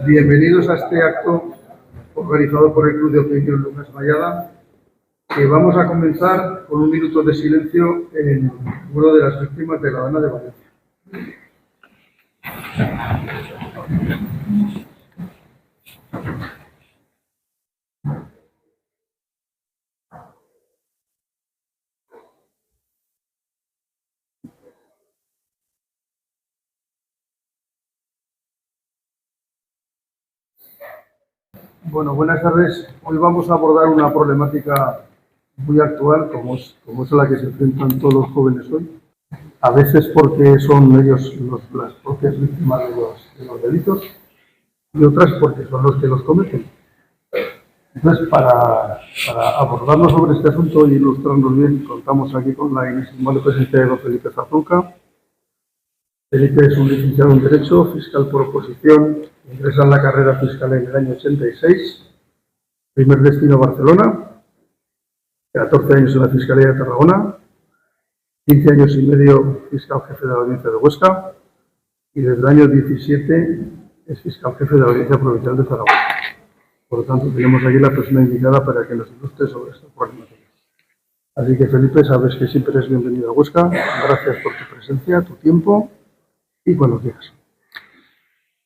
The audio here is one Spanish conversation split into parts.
Bienvenidos a este acto organizado por el Club de Opinión Lucas Mayada, que vamos a comenzar con un minuto de silencio en uno de las víctimas de la Dana de Valencia. Bueno, buenas tardes. Hoy vamos a abordar una problemática muy actual, como es a la que se enfrentan todos los jóvenes hoy. A veces porque son ellos las propias víctimas de los delitos y otras porque son los que los cometen. Entonces, para abordarnos sobre este asunto y ilustrarnos bien, contamos aquí con la inestimable presencia de don Felipe Zazuca. Felipe es un licenciado en Derecho, fiscal por oposición, ingresa en la carrera fiscal en el año 86, primer destino Barcelona, 14 años en la Fiscalía de Tarragona, 15 años y medio fiscal jefe de la Audiencia de Huesca y desde el año 17 es fiscal jefe de la Audiencia Provincial de Zaragoza. Por lo tanto, tenemos aquí la persona indicada para que nos ilustre sobre esta problemática. Así que, Felipe, sabes que siempre eres bienvenido a Huesca. Gracias por tu presencia, tu tiempo y buenos días.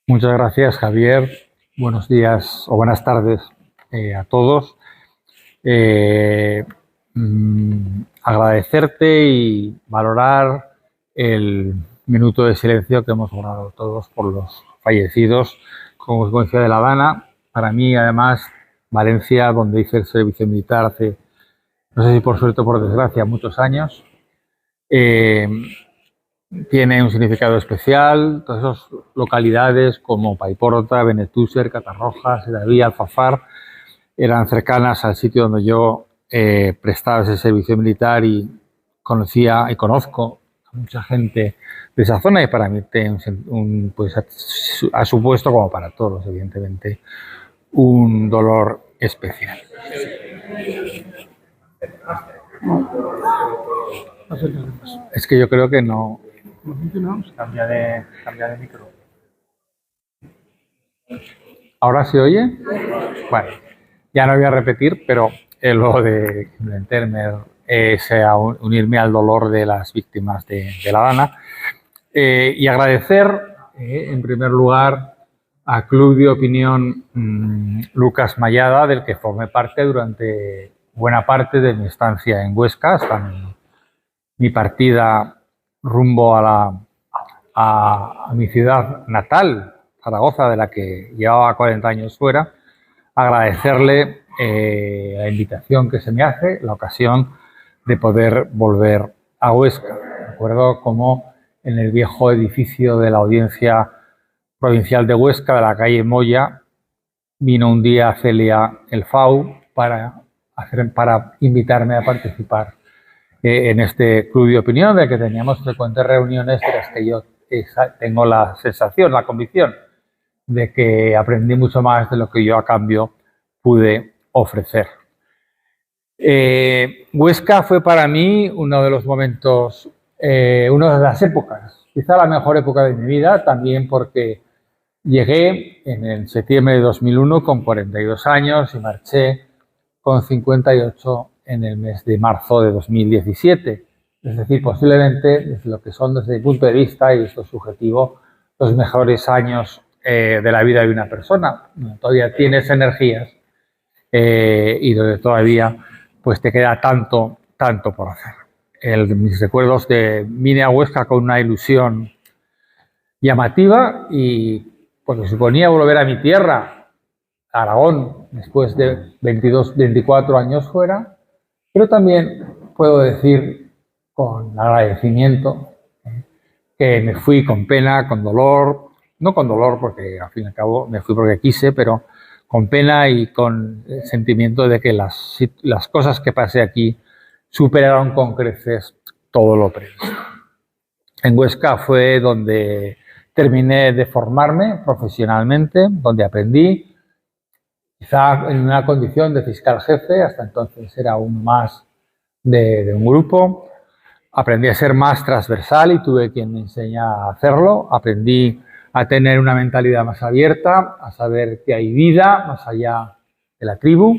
Muchas gracias, Javier. Buenos días o buenas tardes a todos. Agradecerte y valorar el minuto de silencio que hemos guardado todos por los fallecidos como consecuencia de la Dana. Para mí, además, Valencia, donde hice el servicio militar hace, no sé si por suerte o por desgracia, muchos años, tiene un significado especial. Todas esas localidades como Paiporta, Benetúser, Catarroja, Sedaví, Alfafar eran cercanas al sitio donde yo prestaba ese servicio militar y conocía y conozco a mucha gente de esa zona y para mí pues, ha supuesto, como para todos, evidentemente, un dolor especial. Es que yo creo que no. ¿No funciona? Cambia de micro. ¿Ahora se oye? Bueno, ya no voy a repetir, pero lo de meterme unirme al dolor de las víctimas de la Dana y agradecer, en primer lugar, al Club de Opinión Lucas Mayada, del que formé parte durante buena parte de mi estancia en Huesca, hasta mi partida rumbo a mi ciudad natal, Zaragoza, de la que llevaba 40 años fuera. Agradecerle la invitación que se me hace, la ocasión de poder volver a Huesca. Recuerdo cómo en el viejo edificio de la Audiencia Provincial de Huesca, de la calle Moya, vino un día Celia El Fau para invitarme a participar en este club de opinión, de que teníamos frecuentes reuniones, de las que yo tengo la sensación, la convicción de que aprendí mucho más de lo que yo a cambio pude ofrecer. Huesca fue para mí uno de los momentos, una de las épocas, quizá la mejor época de mi vida, también porque llegué en el septiembre de 2001 con 42 años y marché con 58 en el mes de marzo de 2017. Es decir, posiblemente, desde lo que son desde mi punto de vista, y esto es subjetivo, los mejores años de la vida de una persona. Todavía tienes energías y donde todavía pues te queda tanto por hacer. Mis recuerdos vine a Huesca con una ilusión llamativa y porque suponía volver a mi tierra, Aragón, después de 24 años fuera, pero también puedo decir con agradecimiento que me fui con pena, con dolor, no con dolor porque al fin y al cabo me fui porque quise, pero con pena y con el sentimiento de que las cosas que pasé aquí superaron con creces todo lo previsto. En Huesca fue donde terminé de formarme profesionalmente, donde aprendí, quizá en una condición de fiscal jefe, hasta entonces era uno más de un grupo. Aprendí a ser más transversal y tuve quien me enseñara a hacerlo. Aprendí a tener una mentalidad más abierta, a saber que hay vida más allá de la tribu.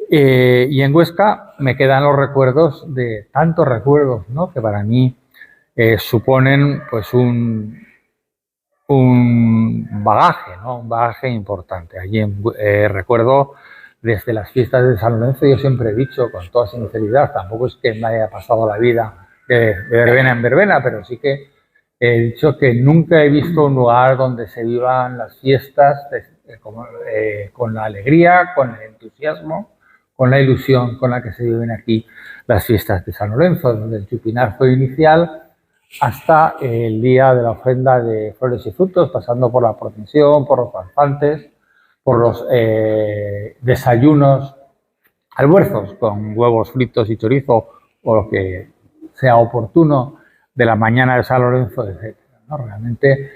Y en Huesca me quedan los recuerdos de tantos recuerdos, ¿no? Que para mí suponen pues un bagaje, ¿no? Un bagaje importante. Allí recuerdo desde las fiestas de San Lorenzo, yo siempre he dicho con toda sinceridad, tampoco es que me haya pasado la vida de verbena en verbena, pero sí que he dicho que nunca he visto un lugar donde se vivan las fiestas con la alegría, con el entusiasmo, con la ilusión con la que se viven aquí las fiestas de San Lorenzo, desde el chupinazo inicial hasta el día de la ofrenda de flores y frutos, pasando por la procesión, por los danzantes, por los desayunos, almuerzos con huevos fritos y chorizo o lo que sea oportuno de la mañana de San Lorenzo, etc., ¿no? Realmente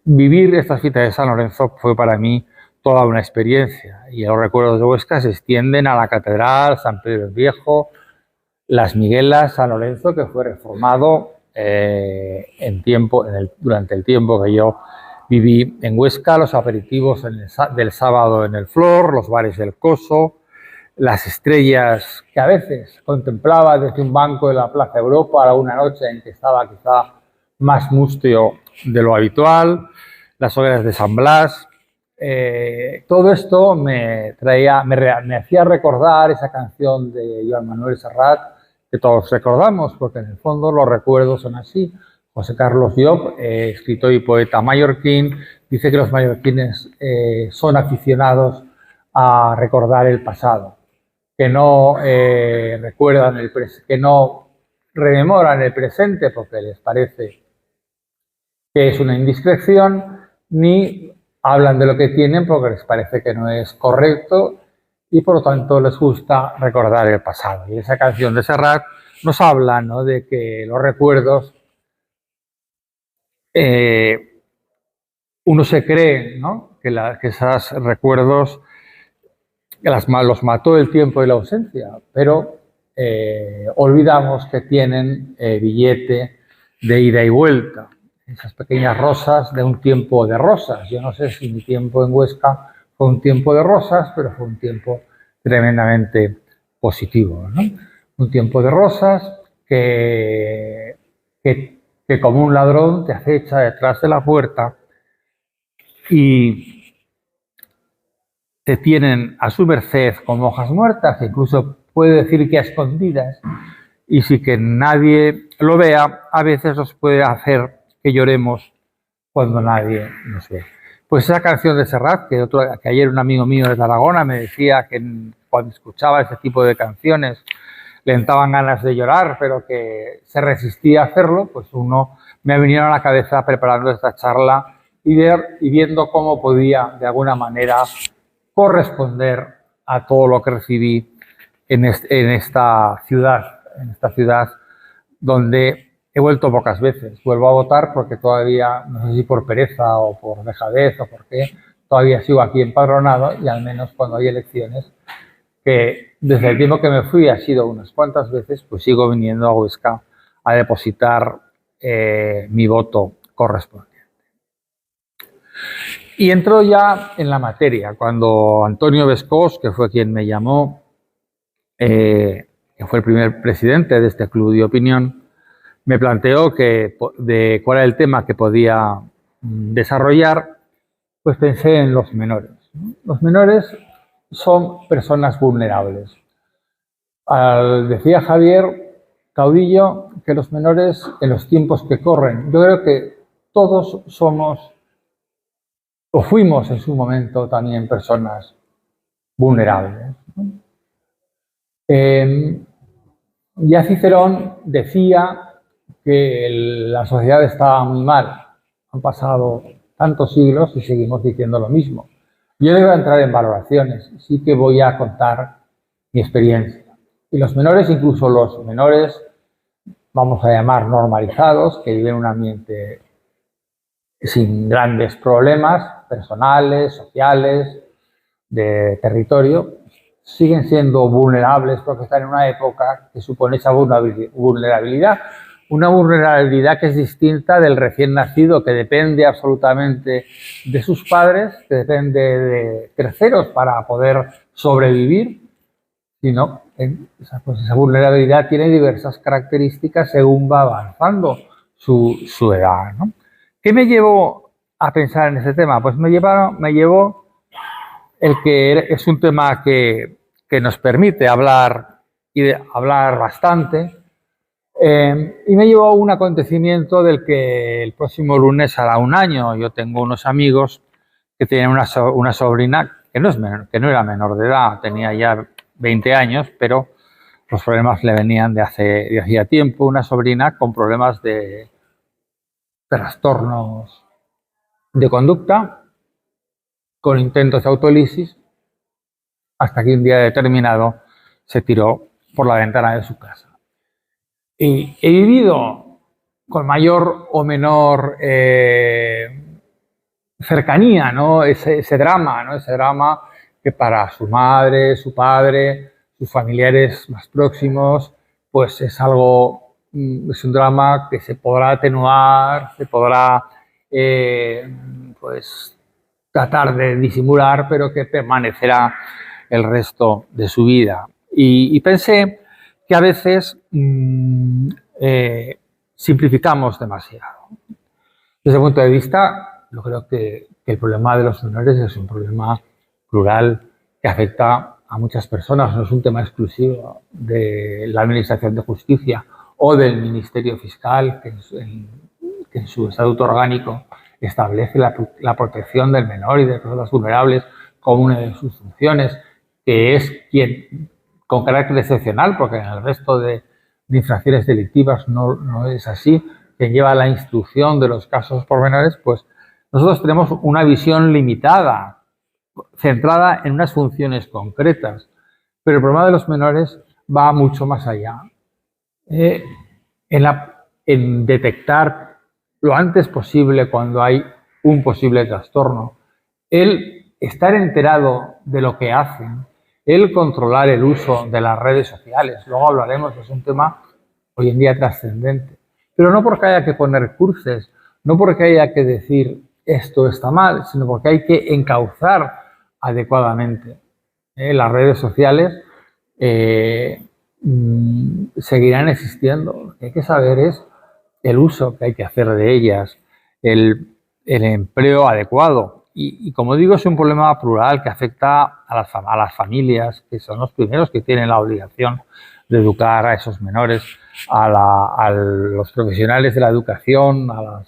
vivir estas fiestas de San Lorenzo fue para mí toda una experiencia y los recuerdos de Huesca se extienden a la Catedral, San Pedro el Viejo, Las Miguelas, San Lorenzo, que fue reformado durante el tiempo que yo viví en Huesca, los aperitivos del sábado en el Flor, los bares del Coso, las estrellas que a veces contemplaba desde un banco de la Plaza Europa a una noche en que estaba quizá más mustio de lo habitual, las hogueras de San Blas. Todo esto me hacía recordar esa canción de Joan Manuel Serrat que todos recordamos, porque en el fondo los recuerdos son así. José Carlos Llop, escritor y poeta mallorquín, dice que los mallorquines son aficionados a recordar el pasado, que no que no rememoran el presente porque les parece que es una indiscreción, ni hablan de lo que tienen porque les parece que no es correcto y por lo tanto les gusta recordar el pasado. Y esa canción de Serrat nos habla, ¿no?, de que los recuerdos, uno se cree, ¿no?, que esos recuerdos los mató el tiempo y la ausencia, pero olvidamos que tienen billete de ida y vuelta. Esas pequeñas rosas de un tiempo de rosas. Yo no sé si mi tiempo en Huesca fue un tiempo de rosas, pero fue un tiempo tremendamente positivo, ¿no? Un tiempo de rosas que como un ladrón te acecha detrás de la puerta y te tienen a su merced como hojas muertas, que incluso puede decir que a escondidas, y si que nadie lo vea, a veces nos puede hacer que lloremos cuando nadie nos ve. Pues esa canción de Serrat, que ayer un amigo mío de Tarragona me decía que cuando escuchaba ese tipo de canciones le entraban ganas de llorar, pero que se resistía a hacerlo, pues me ha venido a la cabeza preparando esta charla y viendo cómo podía de alguna manera corresponder a todo lo que recibí en esta ciudad donde he vuelto pocas veces. Vuelvo a votar porque todavía, no sé si por pereza o por dejadez o por qué, todavía sigo aquí empadronado y al menos cuando hay elecciones, que desde el tiempo que me fui ha sido unas cuantas veces, pues sigo viniendo a Huesca a depositar mi voto correspondiente. Y entro ya en la materia, cuando Antonio Bescós, que fue quien me llamó, que fue el primer presidente de este club de opinión, me planteó cuál era el tema que podía desarrollar, pues pensé en los menores, ¿no? Los menores son personas vulnerables. Decía Javier Caudillo que los menores en los tiempos que corren, yo creo que todos somos o fuimos en su momento también personas vulnerables, ¿no? Ya Cicerón decía que la sociedad estaba muy mal. Han pasado tantos siglos y seguimos diciendo lo mismo. Yo no voy a entrar en valoraciones, sí que voy a contar mi experiencia. Y los menores, incluso los menores, vamos a llamar normalizados, que viven en un ambiente sin grandes problemas personales, sociales, de territorio, siguen siendo vulnerables porque están en una época que supone esa vulnerabilidad, una vulnerabilidad que es distinta del recién nacido, que depende absolutamente de sus padres, que depende de terceros para poder sobrevivir, sino pues esa vulnerabilidad tiene diversas características según va avanzando su edad, ¿no? ¿Qué me llevó a pensar en ese tema? Pues me llevó el que es un tema que nos permite hablar y hablar bastante, y me llevó a un acontecimiento del que el próximo lunes hará un año. Yo tengo unos amigos que tienen una sobrina que que no era menor de edad, tenía ya 20 años, pero los problemas le venían de hacía tiempo, una sobrina con problemas de trastornos de conducta, con intentos de autolisis, hasta que un día determinado se tiró por la ventana de su casa. Y he vivido con mayor o menor cercanía, ¿no? Ese drama, ¿no? Ese drama que para su madre, su padre, sus familiares más próximos, pues es algo, es un drama que se podrá atenuar, se podrá pues tratar de disimular, pero que permanecerá el resto de su vida. Y pensé que a veces simplificamos demasiado. Desde el punto de vista, yo creo que el problema de los menores es un problema plural que afecta a muchas personas, no es un tema exclusivo de la Administración de Justicia o del Ministerio Fiscal, que en su estatuto orgánico establece la protección del menor y de personas vulnerables como una de sus funciones, que es quien, con carácter excepcional, porque en el resto de infracciones delictivas no es así, quien lleva la instrucción de los casos pormenores, pues nosotros tenemos una visión limitada, centrada en unas funciones concretas. Pero el problema de los menores va mucho más allá. En detectar lo antes posible cuando hay un posible trastorno, el estar enterado de lo que hacen, el controlar el uso de las redes sociales, luego hablaremos, es un tema hoy en día trascendente. Pero no porque haya que poner cursos, no porque haya que decir esto está mal, sino porque hay que encauzar adecuadamente. Las redes sociales seguirán existiendo. Lo que hay que saber es el uso que hay que hacer de ellas, el empleo adecuado. Y como digo, es un problema plural que afecta a las familias, que son los primeros que tienen la obligación de educar a esos menores, a los profesionales de la educación, a los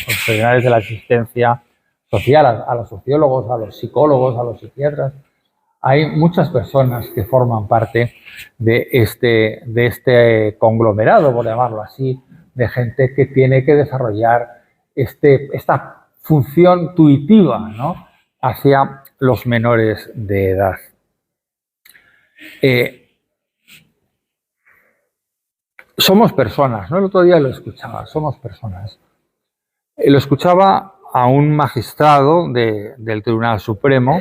profesionales de la asistencia social, a los sociólogos, a los psicólogos, a los psiquiatras. Hay muchas personas que forman parte de este conglomerado, por llamarlo así, de gente que tiene que desarrollar esta función tuitiva, ¿no?, hacia los menores de edad. Somos personas, ¿no? El otro día lo escuchaba, somos personas. Lo escuchaba a un magistrado del Tribunal Supremo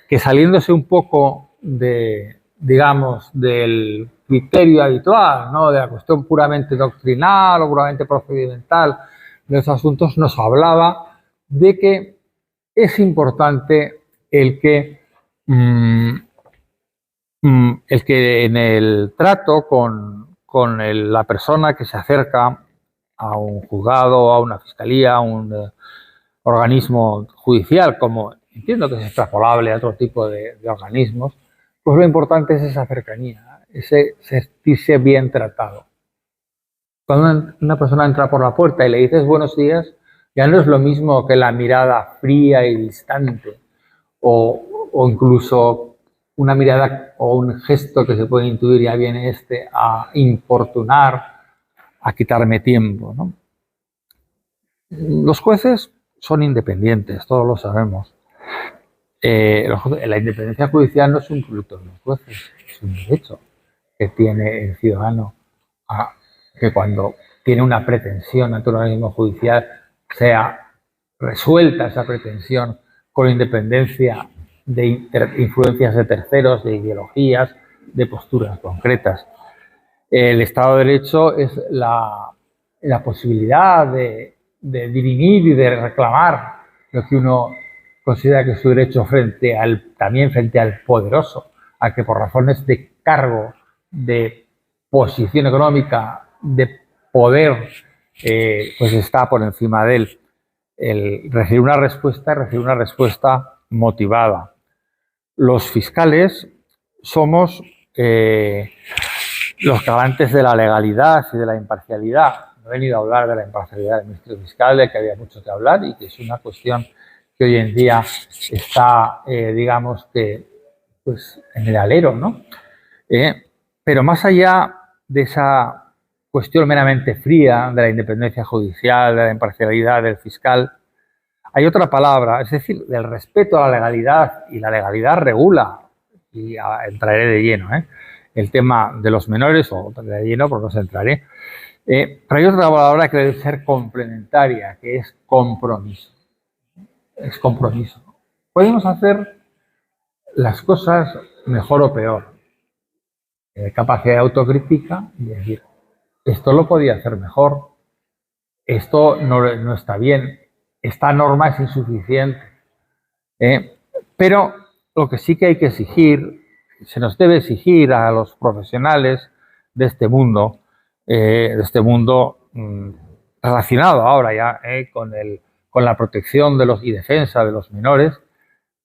que, saliéndose un poco digamos, del criterio habitual, ¿no?, de la cuestión puramente doctrinal o puramente procedimental de los asuntos, nos hablaba de que es importante el que en el trato con la persona que se acerca a un juzgado, a una fiscalía, a un organismo judicial, como entiendo que es extrapolable a otro tipo de organismos, pues lo importante es esa cercanía, ese sentirse bien tratado. Cuando una persona entra por la puerta y le dices buenos días, ya no es lo mismo que la mirada fría y distante, o incluso una mirada o un gesto que se puede intuir, ya viene a importunar, a quitarme tiempo, ¿no? Los jueces son independientes, todos lo sabemos. La independencia judicial no es un producto de los jueces, es un derecho que tiene el ciudadano a que cuando tiene una pretensión ante un organismo judicial sea resuelta esa pretensión con independencia de influencias de terceros, de ideologías, de posturas concretas. El Estado de Derecho es la posibilidad de dirimir y de reclamar lo que uno considera que es su derecho también frente al poderoso, a que por razones de cargo, de posición económica, de poder, pues está por encima de él. El recibir una respuesta motivada. Los fiscales somos los garantes de la legalidad y de la imparcialidad. No he venido a hablar de la imparcialidad del Ministerio Fiscal, de que había mucho que hablar y que es una cuestión que hoy en día está, digamos que, pues, en el alero, ¿no? Pero más allá de esa cuestión meramente fría de la independencia judicial, de la imparcialidad del fiscal, hay otra palabra, es decir, del respeto a la legalidad, y la legalidad regula, y entraré de lleno, el tema de los menores, o de lleno porque no se entraré, pero hay otra palabra que debe ser complementaria, que es compromiso. Es compromiso. Podemos hacer las cosas mejor o peor. Capacidad de autocrítica y decir, esto lo podía hacer mejor, esto no está bien, esta norma es insuficiente. Pero lo que sí que hay que exigir, se nos debe exigir a los profesionales de este mundo relacionado ahora ya con la protección de y defensa de los menores,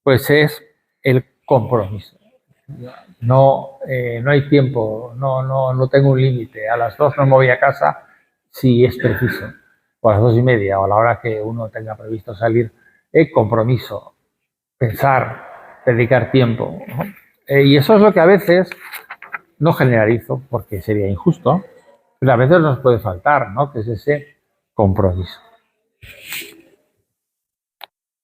pues es el compromiso. No hay tiempo, no tengo un límite. A las 2 no me voy a casa si es preciso, o a las 2:30, o a la hora que uno tenga previsto salir. Compromiso, pensar, dedicar tiempo, ¿no? Y eso es lo que a veces, no generalizo porque sería injusto, pero a veces nos puede faltar, ¿no? Que es ese compromiso.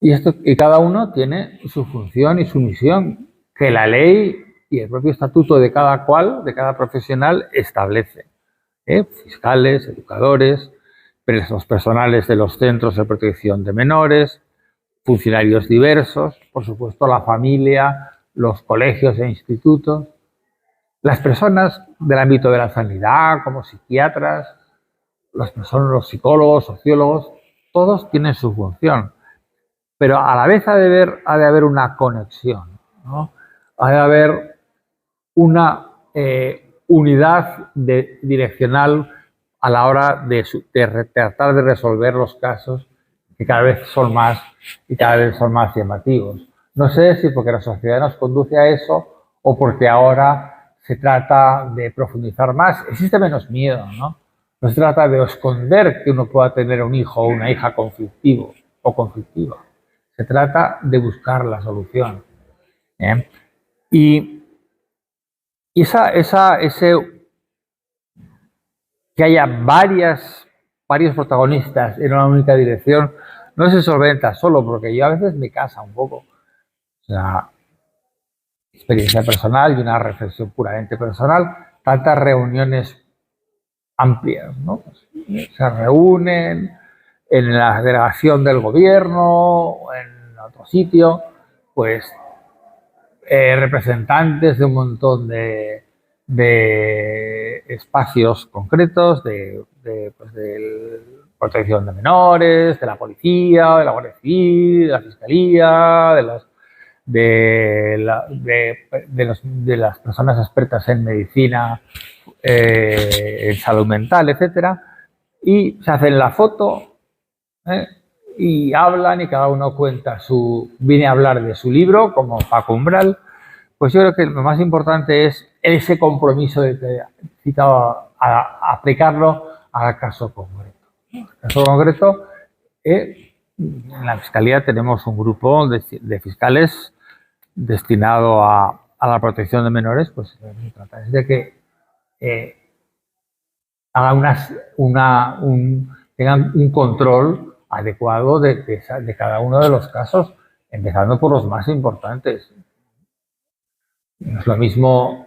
Y cada uno tiene su función y su misión que la ley y el propio estatuto de cada cual, de cada profesional, establece. Fiscales, educadores, los personales de los centros de protección de menores, funcionarios diversos, por supuesto la familia, los colegios e institutos, las personas del ámbito de la sanidad, como psiquiatras, los psicólogos, sociólogos, todos tienen su función. Pero a la vez ha de haber una conexión, ¿no? Ha de haber una unidad direccional a la hora de tratar de resolver los casos que cada vez son más y cada vez son más llamativos. No sé si porque la sociedad nos conduce a eso o porque ahora se trata de profundizar más. Existe menos miedo, ¿no? No se trata de esconder que uno pueda tener un hijo o una hija conflictivo o conflictiva. Se trata de buscar la solución. Y que haya varios protagonistas en una única dirección no se solventa solo, porque yo a veces me cansa un poco. O sea, experiencia personal y una reflexión puramente personal, tantas reuniones amplias, ¿no? Se reúnen en la delegación del gobierno o en otro sitio, pues representantes de un montón de espacios concretos, de protección de menores, de la policía, de la Guardia Civil, de la Fiscalía, de las personas expertas en medicina, en salud mental, etcétera, y se hacen la foto, y hablan y cada uno viene a hablar de su libro, como Paco Umbral. Pues yo creo que lo más importante es ese compromiso de que he citado a aplicarlo al caso concreto. En el caso concreto, en la Fiscalía tenemos un grupo de fiscales destinado a la protección de menores, pues se trata de que hagan tengan un control adecuado de cada uno de los casos, empezando por los más importantes. No es lo mismo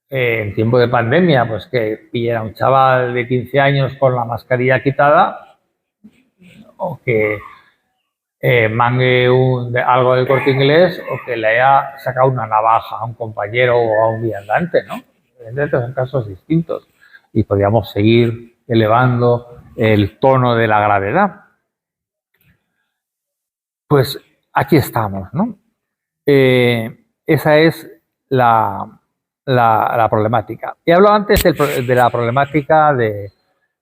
en tiempo de pandemia, pues que pillara un chaval de 15 años con la mascarilla quitada, o que mangue algo del Corte Inglés, o que le haya sacado una navaja a un compañero o a un viandante, ¿no? Evidentemente son casos distintos. y podríamos seguir elevando el tono de la gravedad. Pues aquí estamos, ¿no? Esa es la problemática. He hablado antes de la problemática de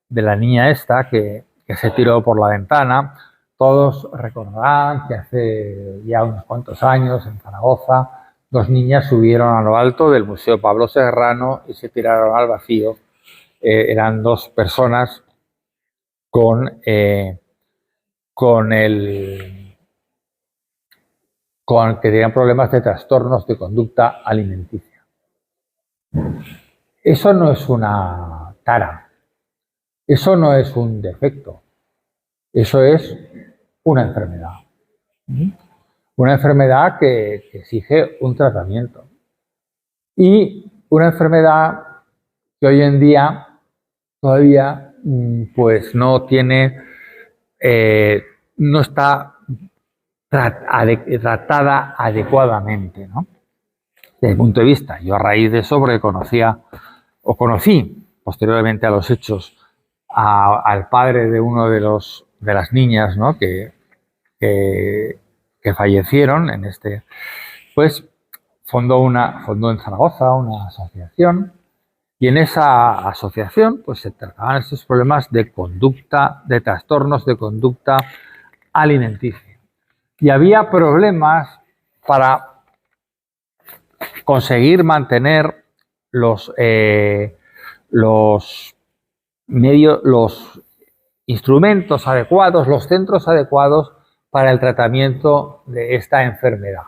la niña esta que se tiró por la ventana. Todos recordarán que hace ya unos cuantos años en Zaragoza 2 niñas subieron a lo alto del Museo Pablo Serrano y se tiraron al vacío. Eran 2 personas con que tenían problemas de trastornos de conducta alimenticia. Eso no es una tara, eso no es un defecto, eso es una enfermedad. Una enfermedad que exige un tratamiento. Y una enfermedad que hoy en día todavía pues no tiene, no está tratada adecuadamente, ¿no? Desde el punto de vista, yo a raíz de eso, porque conocí posteriormente a los hechos al padre de uno de las niñas, ¿no? que fallecieron en este, pues fundó en Zaragoza una asociación, y en esa asociación pues se trataban estos problemas de conducta, de trastornos de conducta alimenticia. Y había problemas para conseguir mantener los medios, los instrumentos adecuados, los centros adecuados para el tratamiento de esta enfermedad.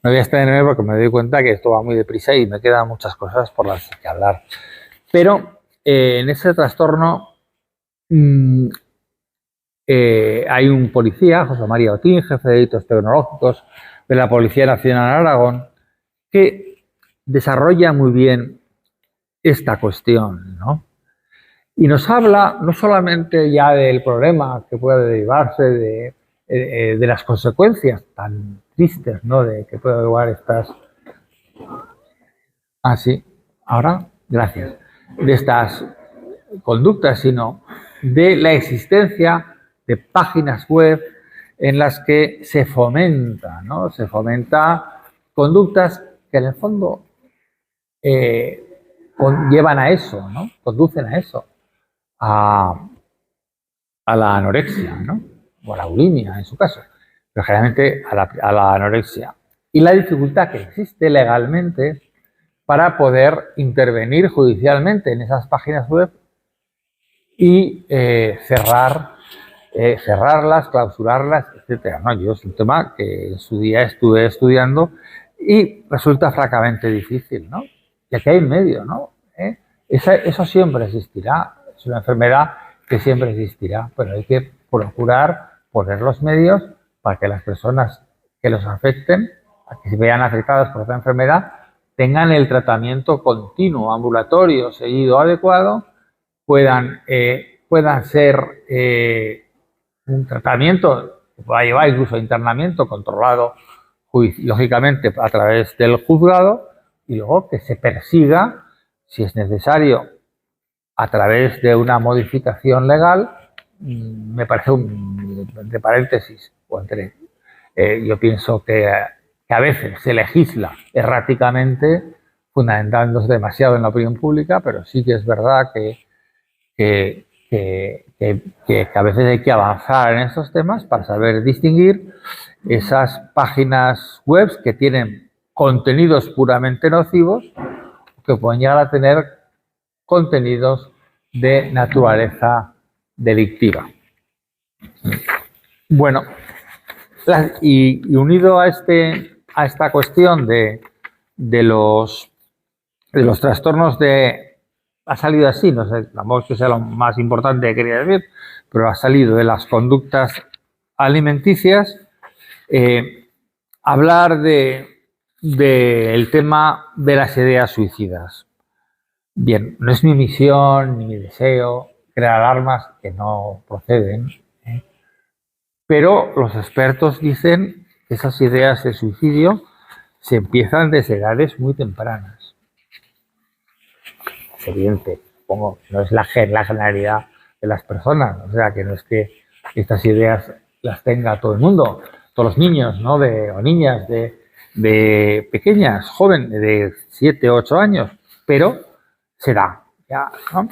No voy a extenderme porque me doy cuenta que esto va muy deprisa y me quedan muchas cosas por las que hablar. Pero en ese trastorno hay un policía, José María Otín, jefe de delitos tecnológicos de la Policía Nacional de Aragón, que desarrolla muy bien esta cuestión, ¿no? Y nos habla no solamente ya del problema que puede derivarse de las consecuencias tan tristes, ¿no? De que puede derivar estas... Ah, sí, ahora, gracias. De estas conductas, sino de la existencia de páginas web en las que se fomenta, ¿no? Se fomenta conductas que en el fondo llevan a eso, ¿no? Conducen a eso, a la anorexia, ¿no? O a la bulimia en su caso, pero generalmente a la anorexia. Y la dificultad que existe legalmente para poder intervenir judicialmente en esas páginas web y cerrarlas, clausurarlas, etcétera, ¿no? Yo es un tema que en su día estuve estudiando y resulta francamente difícil, ¿no? Y aquí hay en medio, ¿no? Eso siempre existirá, es una enfermedad que siempre existirá, pero hay que procurar poner los medios para que las personas que los afecten, que se vean afectadas por esta enfermedad, tengan el tratamiento continuo, ambulatorio, seguido, adecuado, puedan ser un tratamiento que pueda llevar incluso a internamiento controlado lógicamente a través del juzgado, y luego que se persiga, si es necesario, a través de una modificación legal. Me parece entre paréntesis, yo pienso que a veces se legisla erráticamente, fundamentándose demasiado en la opinión pública, pero sí que es verdad que a veces hay que avanzar en estos temas para saber distinguir esas páginas web que tienen contenidos puramente nocivos, que pueden llegar a tener contenidos de naturaleza delictiva. Bueno, y unido a esta cuestión de los trastornos ha salido así, no sé, tampoco que sea lo más importante que quería decir, pero ha salido de las conductas alimenticias, hablar del tema de las ideas suicidas. Bien, no es mi misión ni mi deseo crear alarmas que no proceden, pero los expertos dicen que esas ideas de suicidio se empiezan desde edades muy tempranas. Es evidente. supongo que no es la generalidad de las personas, o sea, que no es que estas ideas las tenga todo el mundo, todos los niños, ¿no? O niñas de pequeñas, jóvenes, de 7, 8 años, pero se da, ya, ¿no?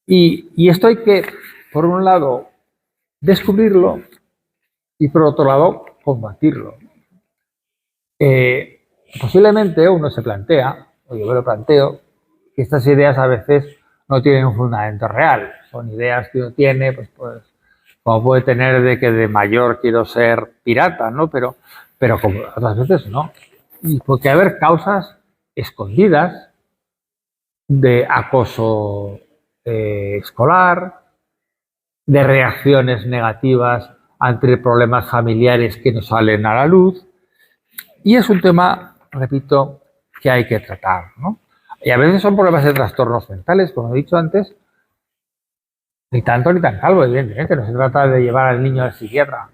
Y esto hay que, por un lado, descubrirlo y por otro lado, combatirlo. Posiblemente uno se plantea, o yo me lo planteo, que estas ideas a veces no tienen un fundamento real. Son ideas que uno tiene, pues como puede tener de que de mayor quiero ser pirata, ¿no? Pero como otras veces no. Y porque haber causas escondidas de acoso escolar, de reacciones negativas ante problemas familiares que no salen a la luz. Y es un tema, repito, que hay que tratar, ¿no? Y a veces son problemas de trastornos mentales, como he dicho antes, ni tanto ni tan calvo, evidentemente. No se trata de llevar al niño al psiquiatra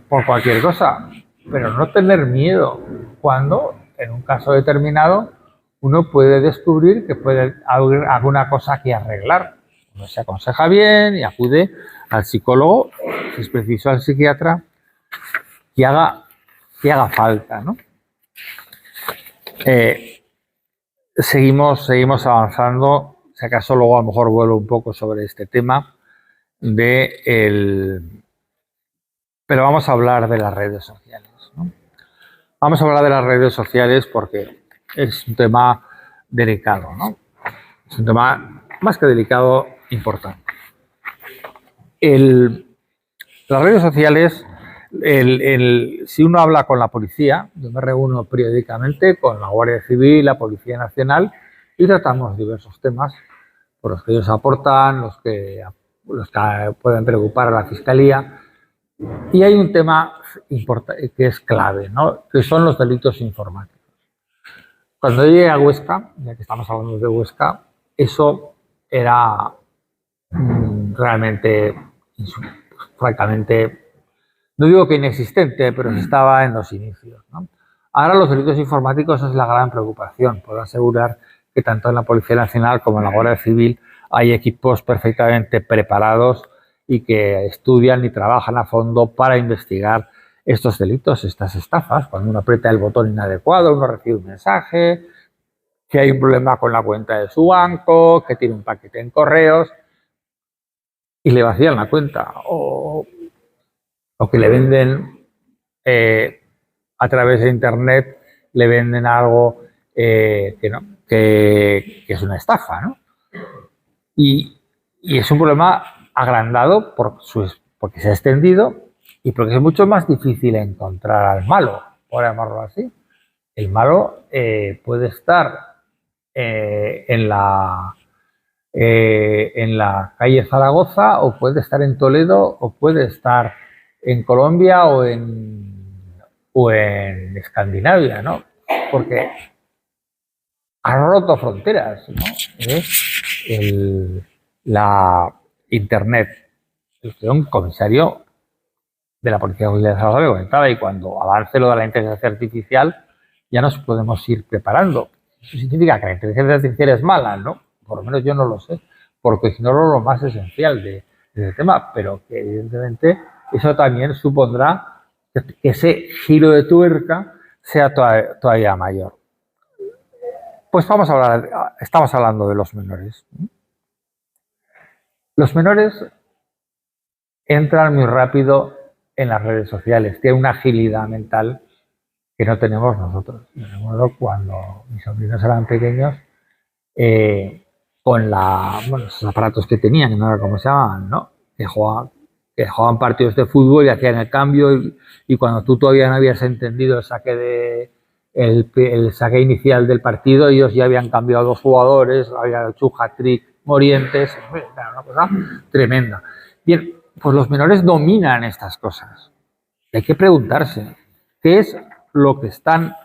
por cualquier cosa, pero no tener miedo cuando, en un caso determinado, uno puede descubrir que puede haber alguna cosa que arreglar. Uno se aconseja bien y acude al psicólogo, si es preciso al psiquiatra, que haga falta, ¿no? Seguimos avanzando, si acaso luego a lo mejor vuelvo un poco sobre este tema pero vamos a hablar de las redes sociales, ¿no? Vamos a hablar de las redes sociales porque es un tema delicado, ¿no? Es un tema más que delicado, importante. Las redes sociales, si uno habla con la policía, yo me reúno periódicamente con la Guardia Civil, la Policía Nacional y tratamos diversos temas por los que ellos aportan, los que pueden preocupar a la Fiscalía. Y hay un tema importante que es clave, ¿no? Que son los delitos informáticos. Cuando yo llegué a Huesca, ya que estamos hablando de Huesca, eso era realmente, francamente, no digo que inexistente, pero estaba en los inicios, ¿no? Ahora los delitos informáticos es la gran preocupación. Puedo asegurar que tanto en la Policía Nacional como en la Guardia Civil hay equipos perfectamente preparados y que estudian y trabajan a fondo para investigar estos delitos, estas estafas. Cuando uno aprieta el botón inadecuado, uno recibe un mensaje, que hay un problema con la cuenta de su banco, que tiene un paquete en correos y le vacían la cuenta, o que le venden a través de internet, le venden algo que es una estafa, ¿no? Y es un problema agrandado porque se ha extendido y porque es mucho más difícil encontrar al malo, por llamarlo así. El malo puede estar en la calle Zaragoza, o puede estar en Toledo, o puede estar en Colombia o en Escandinavia, ¿no? Porque ha roto fronteras, ¿no? La Internet. Un comisario de la Policía Judicial de Zaragoza me comentaba, y cuando avance lo de la inteligencia artificial ya nos podemos ir preparando. Eso significa que la inteligencia artificial es mala, ¿no? Por lo menos yo no lo sé, porque ignoro lo más esencial del tema, pero que evidentemente eso también supondrá que ese giro de tuerca sea todavía mayor. Pues estamos hablando de los menores. Los menores entran muy rápido en las redes sociales, tienen una agilidad mental que no tenemos nosotros. Me recuerdo cuando mis sobrinos eran pequeños, con esos aparatos que tenían, que no era como se llamaban, ¿no? Que jugaban partidos de fútbol y hacían el cambio, y cuando tú todavía no habías entendido el saque inicial del partido, ellos ya habían cambiado 2 jugadores, había hecho un hat-trick Morientes, era una cosa tremenda. Bien, pues los menores dominan estas cosas. Hay que preguntarse, ¿qué es lo que están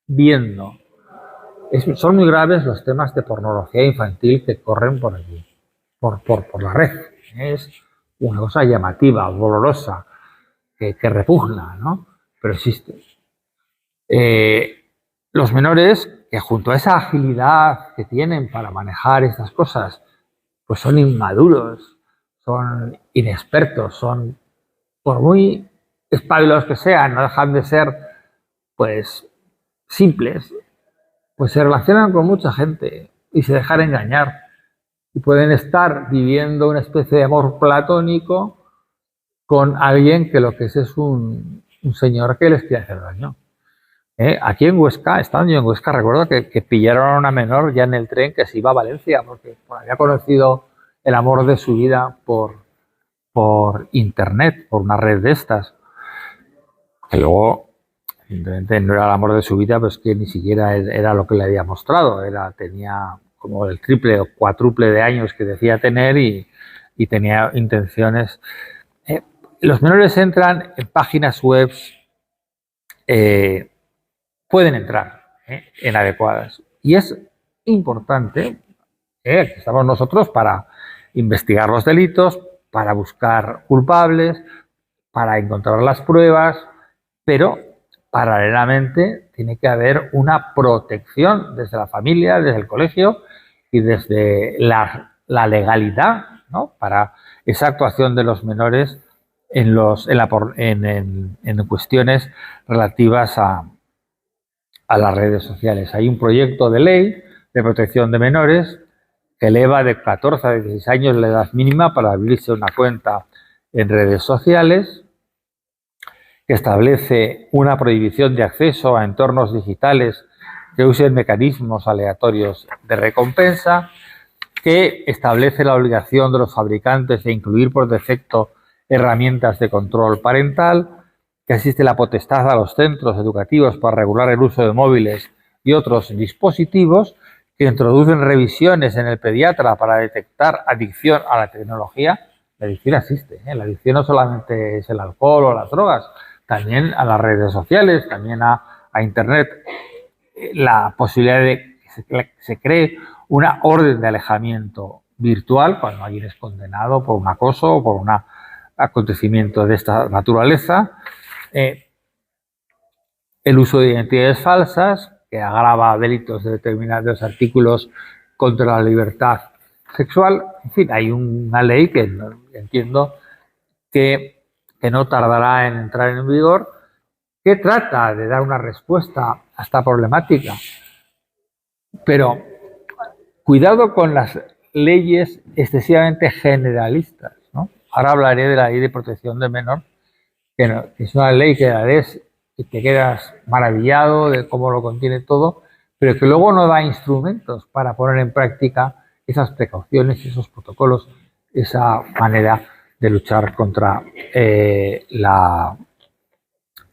viendo? Son muy graves los temas de pornografía infantil que corren por allí, por la red. Es una cosa llamativa, dolorosa, que repugna, ¿no? Pero existe. los menores, que junto a esa agilidad que tienen para manejar estas cosas, pues son inmaduros, son inexpertos, son, por muy espabilados que sean, no dejan de ser, pues, simples, pues se relacionan con mucha gente y se dejan engañar. Y pueden estar viviendo una especie de amor platónico con alguien que lo que es un señor que les quiere hacer daño. Aquí en Huesca, estando yo en Huesca, recuerdo que pillaron a una menor ya en el tren que se iba a Valencia, porque había conocido el amor de su vida por internet, por una red de estas, que luego, evidentemente, no era el amor de su vida, pues que ni siquiera era lo que le había mostrado, tenía como el triple o cuádruple de años que decía tener y tenía intenciones. Los menores entran en páginas web, pueden entrar inadecuadas. Y es importante, que estamos nosotros para investigar los delitos, para buscar culpables, para encontrar las pruebas, pero paralelamente tiene que haber una protección desde la familia, desde el colegio y desde la legalidad, ¿no?, para esa actuación de los menores en cuestiones relativas a las redes sociales. Hay un proyecto de ley de protección de menores que eleva de 14 a 16 años la edad mínima para abrirse una cuenta en redes sociales, que establece una prohibición de acceso a entornos digitales que usen mecanismos aleatorios de recompensa, que establece la obligación de los fabricantes de incluir por defecto herramientas de control parental, que existe la potestad a los centros educativos para regular el uso de móviles y otros dispositivos, que introducen revisiones en el pediatra para detectar adicción a la tecnología. La adicción existe, La adicción no solamente es el alcohol o las drogas, también a las redes sociales, también a Internet. La posibilidad de que se cree una orden de alejamiento virtual cuando alguien es condenado por un acoso o por un acontecimiento de esta naturaleza. El uso de identidades falsas, que agrava delitos de determinados artículos contra la libertad sexual. En fin, hay una ley que entiendo que no tardará en entrar en vigor, que trata de dar una respuesta a esta problemática. Pero cuidado con las leyes excesivamente generalistas, ¿no? Ahora hablaré de la ley de protección del menor, que es una ley que la lees y te quedas maravillado de cómo lo contiene todo, pero que luego no da instrumentos para poner en práctica esas precauciones, esos protocolos, esa manera de luchar contra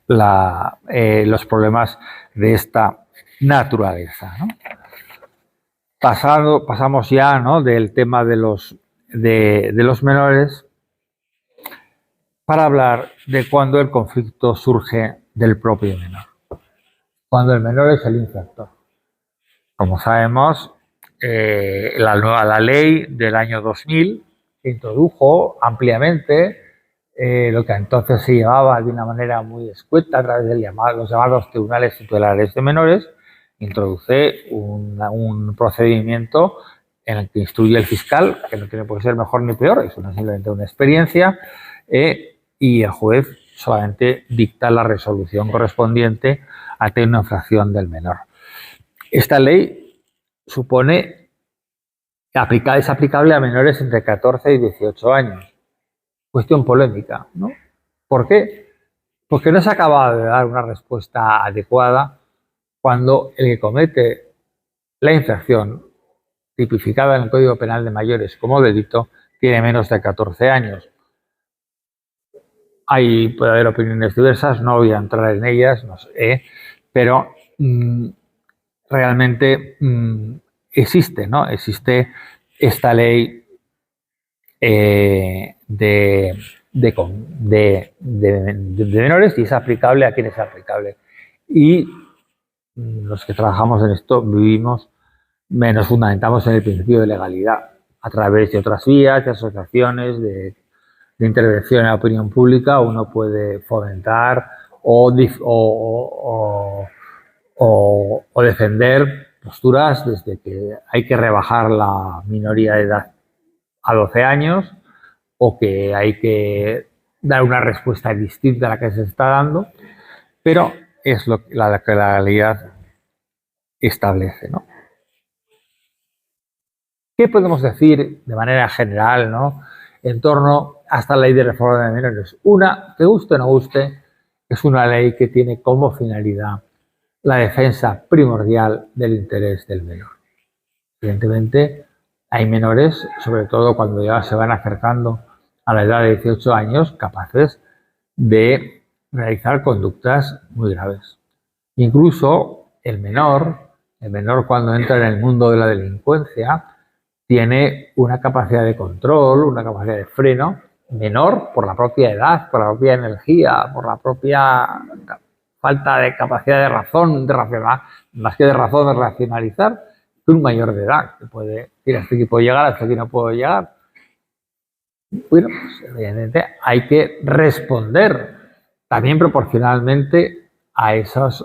los problemas de esta naturaleza, ¿no? Pasamos ya, ¿no?, del tema de los menores para hablar de cuando el conflicto surge del propio menor, cuando el menor es el infractor. Como sabemos, la ley del año 2000 introdujo ampliamente lo que entonces se llamaba de una manera muy escueta a través de los llamados tribunales tutelares de menores, introduce un procedimiento en el que instruye el fiscal, que no tiene por qué ser mejor ni peor, es simplemente una experiencia, y el juez solamente dicta la resolución correspondiente ante una infracción del menor. Esta ley es aplicable a menores entre 14 y 18 años. Cuestión polémica, ¿no? ¿Por qué? Porque no se acaba de dar una respuesta adecuada cuando el que comete la infracción tipificada en el Código Penal de Mayores como delito tiene menos de 14 años. Puede haber opiniones diversas, no voy a entrar en ellas, no sé, pero realmente existe, ¿no? Existe esta ley de menores y es aplicable a quien es aplicable. Y los que trabajamos en esto nos fundamentamos en el principio de legalidad a través de otras vías, de asociaciones, de intervención en la opinión pública. Uno puede fomentar o o defender posturas desde que hay que rebajar la minoría de edad a 12 años o que hay que dar una respuesta distinta a la que se está dando, pero es lo que la legalidad establece, ¿no? ¿Qué podemos decir de manera general, ¿no?, en torno a esta ley de reforma de menores? Una, que guste o no guste, es una ley que tiene como finalidad la defensa primordial del interés del menor. Evidentemente, hay menores, sobre todo cuando ya se van acercando a la edad de 18 años, capaces de realizar conductas muy graves. Incluso el menor cuando entra en el mundo de la delincuencia, tiene una capacidad de control, una capacidad de freno menor por la propia edad, por la propia energía, por la propia falta de capacidad de razón, de racional, más que de razón, de racionalizar, que un mayor de edad, que puede decir hasta aquí puedo llegar, hasta aquí no puedo llegar. Bueno, pues evidentemente hay que responder también proporcionalmente a esas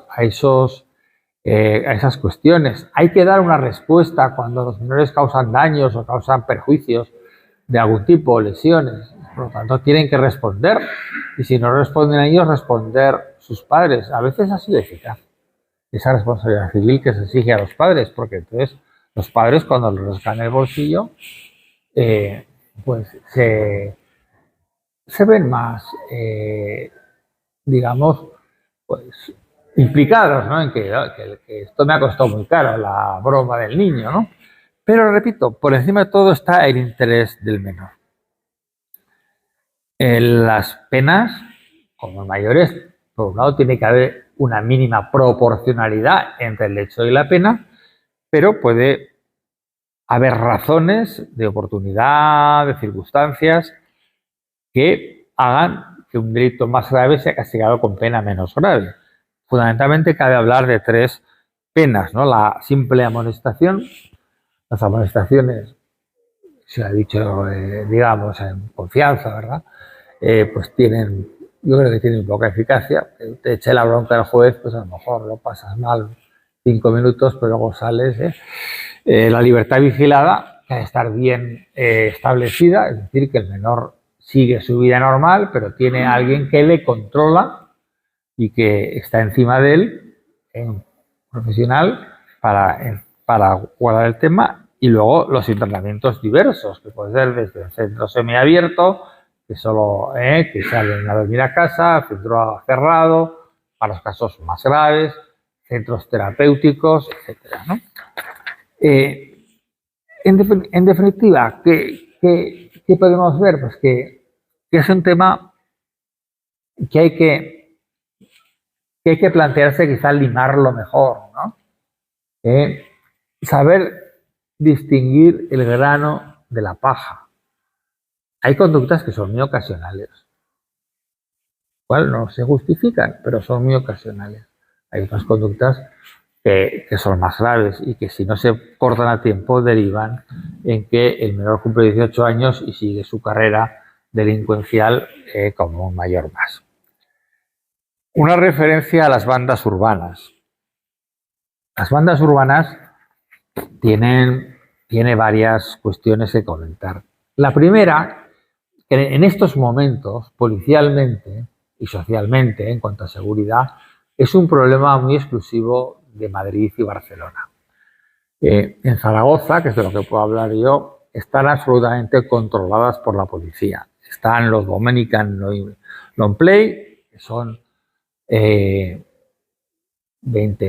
cuestiones. Hay que dar una respuesta cuando los menores causan daños o causan perjuicios de algún tipo, lesiones. Por lo tanto, tienen que responder. Y si no responden ellos, responder sus padres. A veces ha sido eficaz esa responsabilidad civil que se exige a los padres, porque entonces los padres, cuando les rascan el bolsillo, pues se ven más, digamos, pues implicados, ¿no?, en que esto me ha costado muy caro, la broma del niño, ¿no? Pero repito, por encima de todo está el interés del menor. Las penas, como mayores, por un lado tiene que haber una mínima proporcionalidad entre el hecho y la pena, pero puede haber razones de oportunidad, de circunstancias, que hagan que un delito más grave sea castigado con pena menos grave. Fundamentalmente cabe hablar de tres penas, ¿no? La simple amonestación, las amonestaciones, se ha dicho, digamos, en confianza, ¿verdad? Pues yo creo que tienen poca eficacia. Te eche la bronca al juez, pues a lo mejor lo pasas mal 5 minutos, pero luego sales. La libertad vigilada, que ha de estar bien establecida, es decir, que el menor sigue su vida normal, pero tiene a alguien que le controla y que está encima de él, un profesional, para guardar el tema. Y luego los internamientos diversos, que puede ser desde el centro semiabierto, que solo que salen a dormir a casa, centro cerrado, para los casos más graves, centros terapéuticos, etcétera, ¿no? En definitiva, ¿qué podemos ver? Pues que es un tema que hay que plantearse, quizás limarlo mejor, ¿no? Saber distinguir el grano de la paja. Hay conductas que son muy ocasionales, cual no se justifican, pero son muy ocasionales. Hay otras conductas que son más graves y que, si no se cortan a tiempo, derivan en que el menor cumple 18 años y sigue su carrera delincuencial como un mayor más. Una referencia a las bandas urbanas. Las bandas urbanas tienen varias cuestiones que comentar. La primera, que en estos momentos, policialmente y socialmente, en cuanto a seguridad, es un problema muy exclusivo de Madrid y Barcelona. En Zaragoza, que es de lo que puedo hablar yo, están absolutamente controladas por la policía. Están los Dominican Long Play, que son 20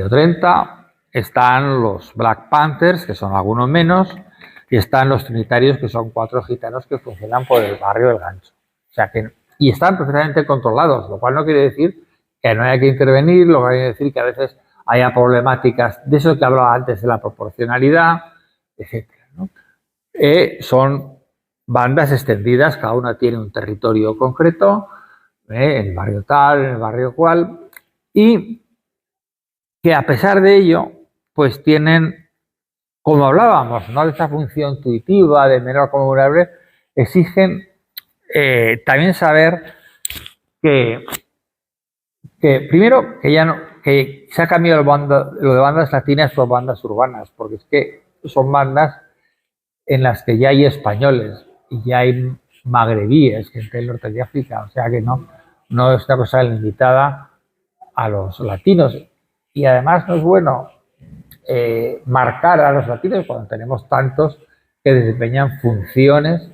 o 30, están los Black Panthers, que son algunos menos, y están los Trinitarios, que son 4 gitanos que funcionan por el barrio del Gancho. O sea y están perfectamente controlados, lo cual no quiere decir que no haya que intervenir, lo que quiere decir que a veces haya problemáticas de eso que hablaba antes, de la proporcionalidad, etc., ¿no? Son bandas extendidas, cada una tiene un territorio concreto, en el barrio tal, en el barrio cual, y que a pesar de ello, pues tienen, como hablábamos, ¿no?, de esa función intuitiva de menor común vulnerable, exigen también saber que que primero que ya no, que se ha cambiado lo de bandas latinas por bandas urbanas, porque es que son bandas en las que ya hay españoles y ya hay magrebíes, gente del norte de África, o sea que no es una cosa limitada a los latinos. Y además no es bueno marcar a los latinos cuando tenemos tantos que desempeñan funciones,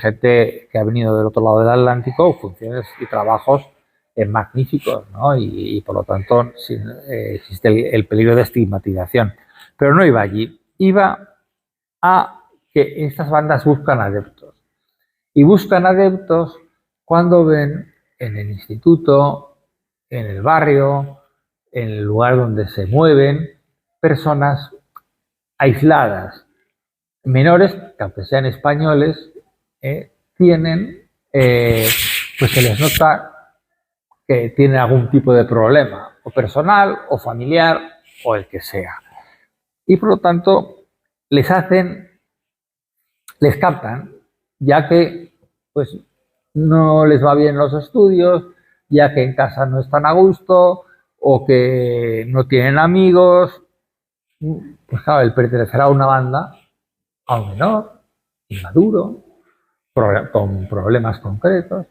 gente que ha venido del otro lado del Atlántico, funciones y trabajos magníficos, ¿no? Y por lo tanto existe el peligro de estigmatización. Pero no iba allí, iba a que estas bandas buscan adeptos. Y buscan adeptos cuando ven en el instituto, en el barrio, en el lugar donde se mueven, personas aisladas, menores, que aunque sean españoles, tienen, pues se les nota que tienen algún tipo de problema, o personal, o familiar, o el que sea. Y por lo tanto, les captan, ya que pues no les va bien los estudios, ya que en casa no están a gusto, o que no tienen amigos. Pues claro, el pertenecer a una banda, a un menor, inmaduro, con problemas concretos,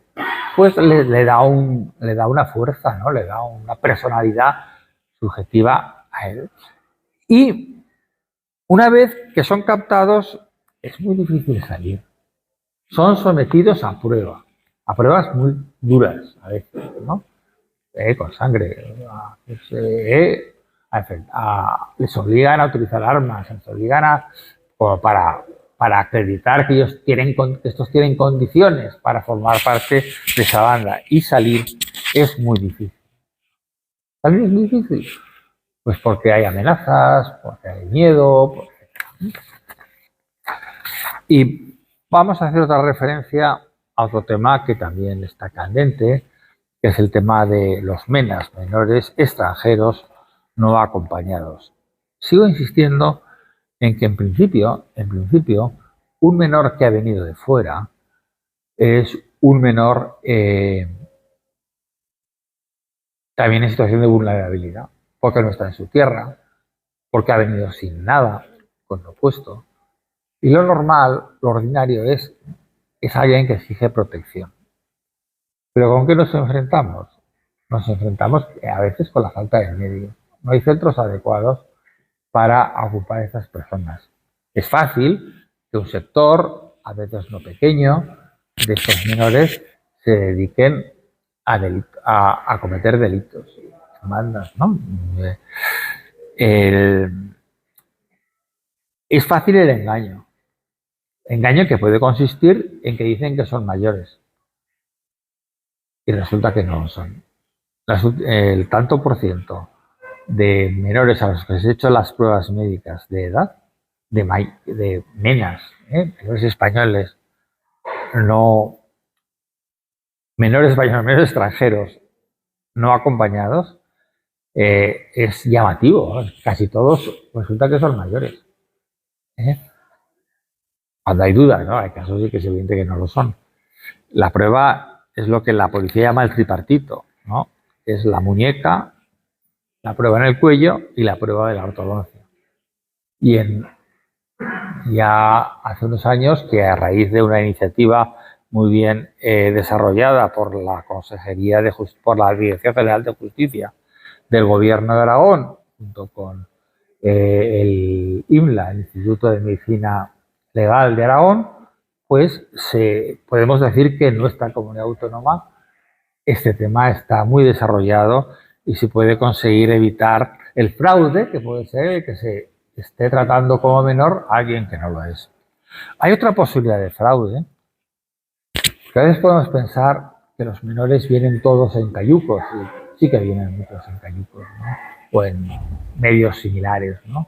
pues le da una fuerza, ¿no? Le da una personalidad subjetiva a él. Y una vez que son captados, es muy difícil salir. Son sometidos a pruebas muy duras a veces, ¿no? Con sangre. Les obligan a utilizar armas, les obligan para acreditar que estos tienen condiciones para formar parte de esa banda, y salir es muy difícil. ¿Salir es muy difícil? Pues porque hay amenazas, porque hay miedo. Y vamos a hacer otra referencia a otro tema que también está candente, que es el tema de los MENAs, menores extranjeros no acompañados. Sigo insistiendo en que en principio, un menor que ha venido de fuera es un menor también en situación de vulnerabilidad, porque no está en su tierra, porque ha venido sin nada, con lo opuesto. Y lo normal, lo ordinario es alguien que exige protección. ¿Pero con qué nos enfrentamos? Nos enfrentamos a veces con la falta de medios. No hay centros adecuados para ocupar a estas personas. Es fácil que un sector, a veces no pequeño, de estos menores se dediquen a cometer delitos, bandas, ¿no? Es fácil el engaño. Engaño que puede consistir en que dicen que son mayores y resulta que no lo son. El tanto por ciento de menores a los que se han hecho las pruebas médicas de edad, de MENAs, menores españoles, menores extranjeros no acompañados, es llamativo. Casi todos resulta que son mayores. Cuando hay dudas, ¿no? Hay casos de que es evidente que no lo son. La prueba es lo que la policía llama el tripartito, ¿no? Es la muñeca, la prueba en el cuello y la prueba de la ortodoncia. Y ya hace unos años que, a raíz de una iniciativa muy bien desarrollada por la Consejería por la Dirección General de Justicia del Gobierno de Aragón, junto con el IMLA, el Instituto de Medicina Legal de Aragón, pues podemos decir que en nuestra comunidad autónoma este tema está muy desarrollado y se puede conseguir evitar el fraude, que puede ser que se esté tratando como menor a alguien que no lo es. Hay otra posibilidad de fraude, que a veces podemos pensar que los menores vienen todos en cayucos, y sí que vienen muchos en cayucos, ¿no? O en medios similares, ¿no?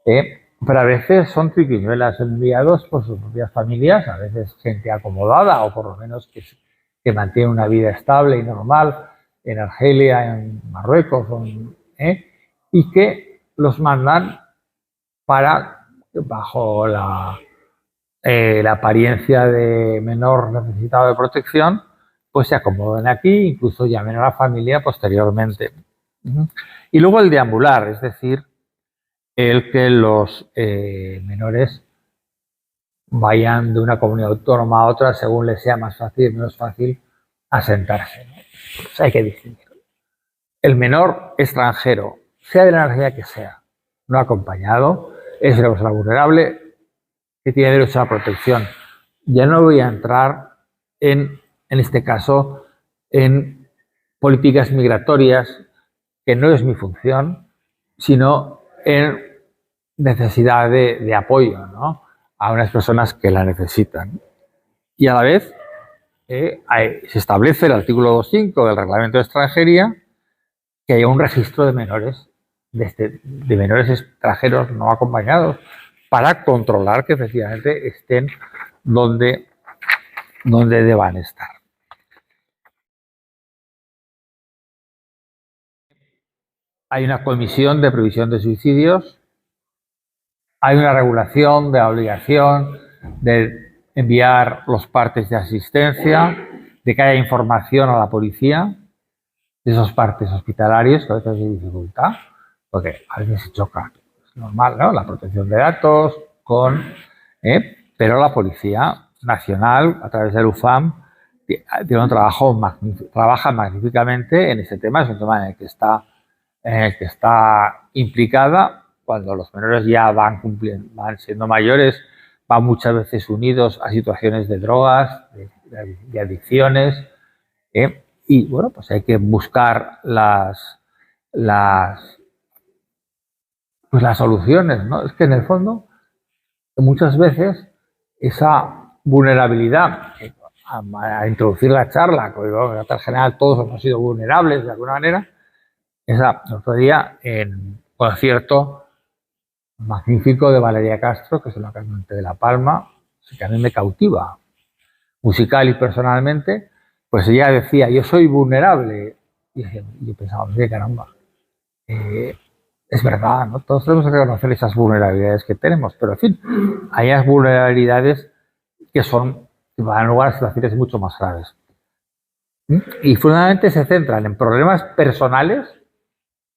Pero a veces son triquiñuelas enviados por sus propias familias, a veces gente acomodada o por lo menos que mantiene una vida estable y normal en Argelia, en Marruecos, y que los mandan bajo la apariencia de menor necesitado de protección, pues se acomoden aquí, incluso llamen a la familia posteriormente. Y luego el deambular, es decir, el que los menores vayan de una comunidad autónoma a otra según les sea más fácil o menos fácil asentarse, ¿no? Pues hay que distinguir. El menor extranjero, sea de la nacionalidad que sea, no acompañado, es una persona vulnerable que tiene derecho a la protección. Ya no voy a entrar en este caso, en políticas migratorias, que no es mi función, sino en necesidad de apoyo, ¿no?, a unas personas que la necesitan. Y a la vez se establece el artículo 2.5 del Reglamento de Extranjería que haya un registro de menores, de menores extranjeros no acompañados, para controlar que efectivamente estén donde deban estar. Hay una comisión de previsión de suicidios, hay una regulación de la obligación de enviar los partes de asistencia, de que haya información a la policía de esos partes hospitalarios, que a veces hay dificultad, porque a veces se choca. Es normal, ¿no?, la protección de datos pero la Policía Nacional, a través del UFAM, tiene un trabajo trabaja magníficamente en ese tema. Es un tema en el que está implicada. Cuando los menores ya van siendo mayores, van muchas veces unidos a situaciones de drogas, de adicciones, y bueno, pues hay que buscar las soluciones, ¿no? Es que en el fondo muchas veces esa vulnerabilidad, a introducir la charla, porque en general todos hemos sido vulnerables de alguna manera, el otro día en un concierto magnífico de Valeria Castro, que es una cantante de La Palma, que a mí me cautiva, musical y personalmente, pues ella decía, yo soy vulnerable. Y yo pensaba, qué caramba, es verdad, ¿no? Todos tenemos que reconocer esas vulnerabilidades que tenemos, pero en fin, hay unas vulnerabilidades que van a lugar a situaciones mucho más graves. Y fundamentalmente se centran en problemas personales,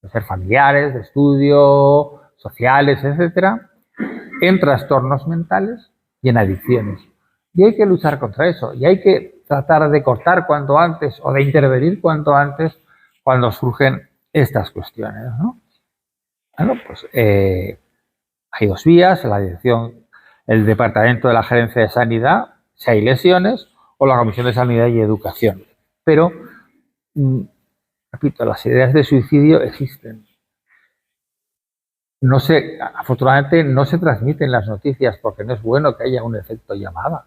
de ser familiares, de estudio, sociales, etcétera, en trastornos mentales y en adicciones. Y hay que luchar contra eso, y hay que tratar de cortar cuanto antes o de intervenir cuanto antes cuando surgen estas cuestiones, ¿no? Bueno, pues hay dos vías: la dirección, el Departamento de la Gerencia de Sanidad, si hay lesiones, o la Comisión de Sanidad y Educación. Pero, repito, las ideas de suicidio existen. Afortunadamente no se transmiten las noticias porque no es bueno que haya un efecto llamada.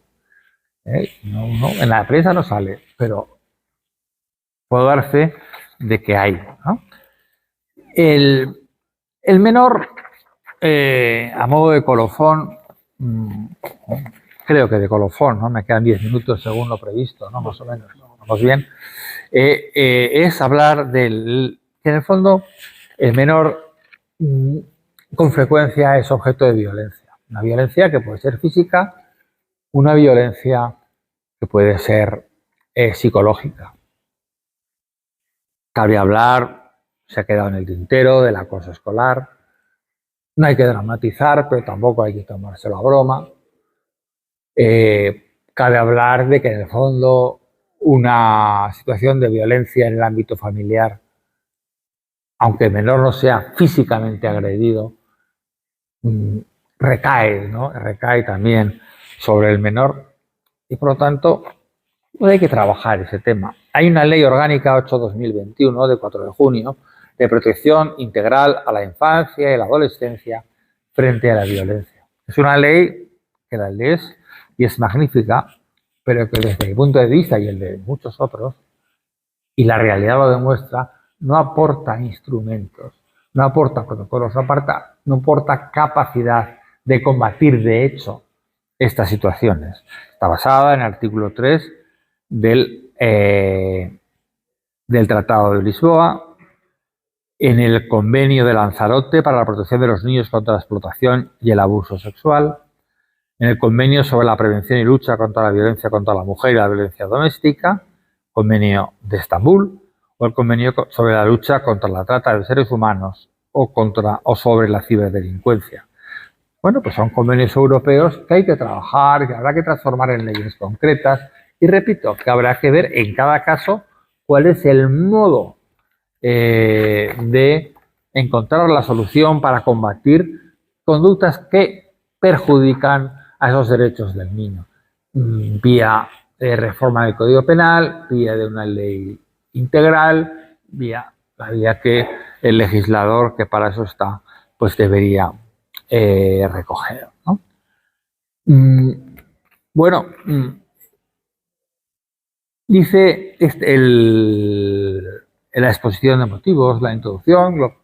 No, en la prensa no sale, pero puedo dar fe de que hay, ¿no? El menor, a modo de colofón, creo que de colofón, ¿no? Me quedan 10 minutos según lo previsto, ¿no? Más o menos, ¿no? Vamos bien. Es hablar que en el fondo el menor con frecuencia es objeto de violencia. Una violencia que puede ser física, una violencia que puede ser psicológica. Cabe hablar, se ha quedado en el tintero, del acoso escolar. No hay que dramatizar, pero tampoco hay que tomárselo a broma. Cabe hablar de que en el fondo una situación de violencia en el ámbito familiar, aunque el menor no sea físicamente agredido, recae, ¿no? Recae también sobre el menor, y por lo tanto hay que trabajar ese tema. Hay una ley orgánica 8/2021 de 4 de junio de protección integral a la infancia y la adolescencia frente a la violencia. Es una ley que la lees y es magnífica, pero que desde mi punto de vista y el de muchos otros, y la realidad lo demuestra, no aporta instrumentos, no aporta protocolos, no aporta capacidad de combatir de hecho estas situaciones. Está basada en el artículo 3 del Tratado de Lisboa, en el Convenio de Lanzarote para la protección de los niños contra la explotación y el abuso sexual, en el Convenio sobre la prevención y lucha contra la violencia contra la mujer y la violencia doméstica, Convenio de Estambul o el Convenio sobre la lucha contra la trata de seres humanos o sobre la ciberdelincuencia. Bueno, pues son convenios europeos que hay que trabajar, que habrá que transformar en leyes concretas y repito, que habrá que ver en cada caso cuál es el modo de encontrar la solución para combatir conductas que perjudican a esos derechos del niño, vía reforma del Código Penal, vía de una ley integral, vía la vía que el legislador, que para eso está, pues debería recoger, ¿no? Bueno, dice en la exposición de motivos, la introducción, lo